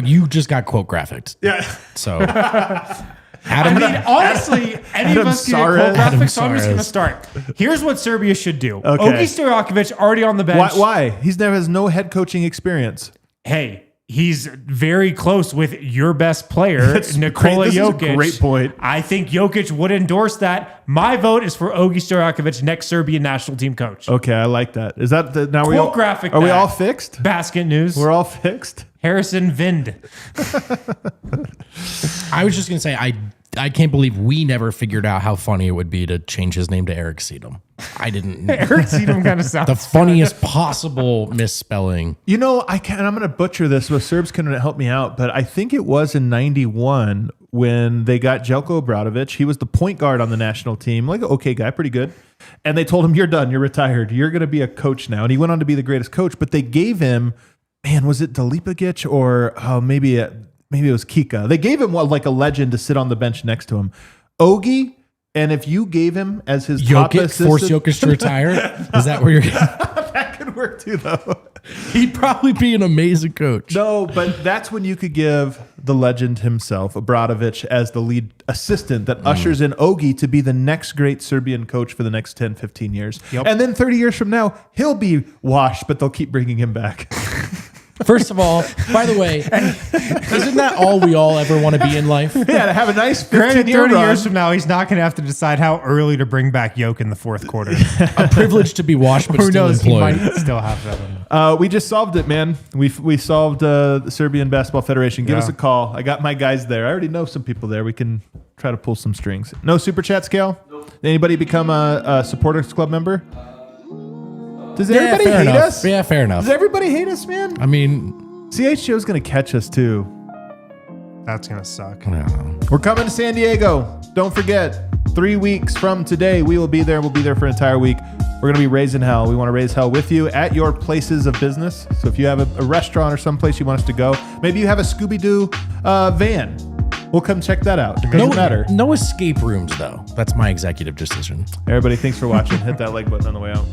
S2: you just got quote graphicked.
S1: Yeah.
S2: So
S4: I mean, honestly, any of
S1: Adam
S4: us can
S1: Sarez.
S4: get
S2: Adam
S4: graphics, so I'm just going to
S2: Sarez.
S4: start. Here's what Serbia should do.
S1: Okay.
S4: Ogi Stojakovic already on the bench.
S1: Why? He's never has no head coaching experience.
S4: Hey, he's very close with your best player,
S1: That's
S4: Nikola
S1: great. This is a
S4: Jokic.
S1: great point.
S4: I think Jokic would endorse that. My vote is for Ogi Stojakovic, next Serbian national team coach.
S1: Okay, I like that. Is that the, now we
S4: Quote
S1: all
S4: graphic
S1: Are we
S4: that.
S1: all fixed?
S4: Basket news.
S1: We're all fixed.
S4: Harrison Vind.
S2: I was just gonna say I can't believe we never figured out how funny it would be to change his name to Eric Sedum. I didn't.
S4: Eric Sedum kind of sounds
S2: The funniest possible misspelling.
S1: You know, I'm going to butcher this, so Serbs can help me out, but I think it was in 91 when they got Jelko Obradovic. He was the point guard on the national team, like an okay guy, pretty good. And they told him, you're done, you're retired, you're going to be a coach now. And he went on to be the greatest coach, but they gave him, man, was it Dalipagic or maybe it was Kika? They gave him like a legend to sit on the bench next to him. Ogie, and if you gave him as his top
S2: Jokic,
S1: assistant,
S2: force Jokic to retire. Is that where you're?
S1: that could work too, though.
S2: He'd probably be an amazing coach.
S1: No, but that's when you could give the legend himself, Obradovic, as the lead assistant that ushers in Ogi to be the next great Serbian coach for the next 10, 15 years.
S4: Yep.
S1: And then 30 years from now, he'll be washed, but they'll keep bringing him back.
S2: First of all, by the way, isn't that all we all ever want to be in life?
S1: Yeah, to have a nice
S4: Granted,
S1: 15-year
S4: 30
S1: run.
S4: years from now, he's not going to have to decide how early to bring back Yoke in the fourth quarter.
S2: A privilege to be washed, but
S4: Who
S2: still
S4: knows? He
S2: employed.
S4: might still have that.
S1: We just solved it, man. We solved the Serbian Basketball Federation. Give
S4: Yeah.
S1: us a call. I got my guys there. I already know some people there. We can try to pull some strings. No super chat scale? So, anybody become a supporters club member? Does everybody
S2: fair
S1: hate
S2: enough.
S1: us?
S2: Yeah, fair enough.
S1: Does everybody hate us, man?
S2: I mean,
S1: CHGO's going to catch us too.
S4: That's going to suck.
S2: I don't know.
S1: We're coming to San Diego. Don't forget, 3 weeks from today, we will be there. We'll be there for an entire week. We're going to be raising hell. We want to raise hell with you at your places of business. So if you have a restaurant or someplace you want us to go, maybe you have a Scooby-Doo van. We'll come check that out. It doesn't matter.
S2: No escape rooms, though. That's my executive decision.
S1: Everybody, thanks for watching. Hit that like button on the way out.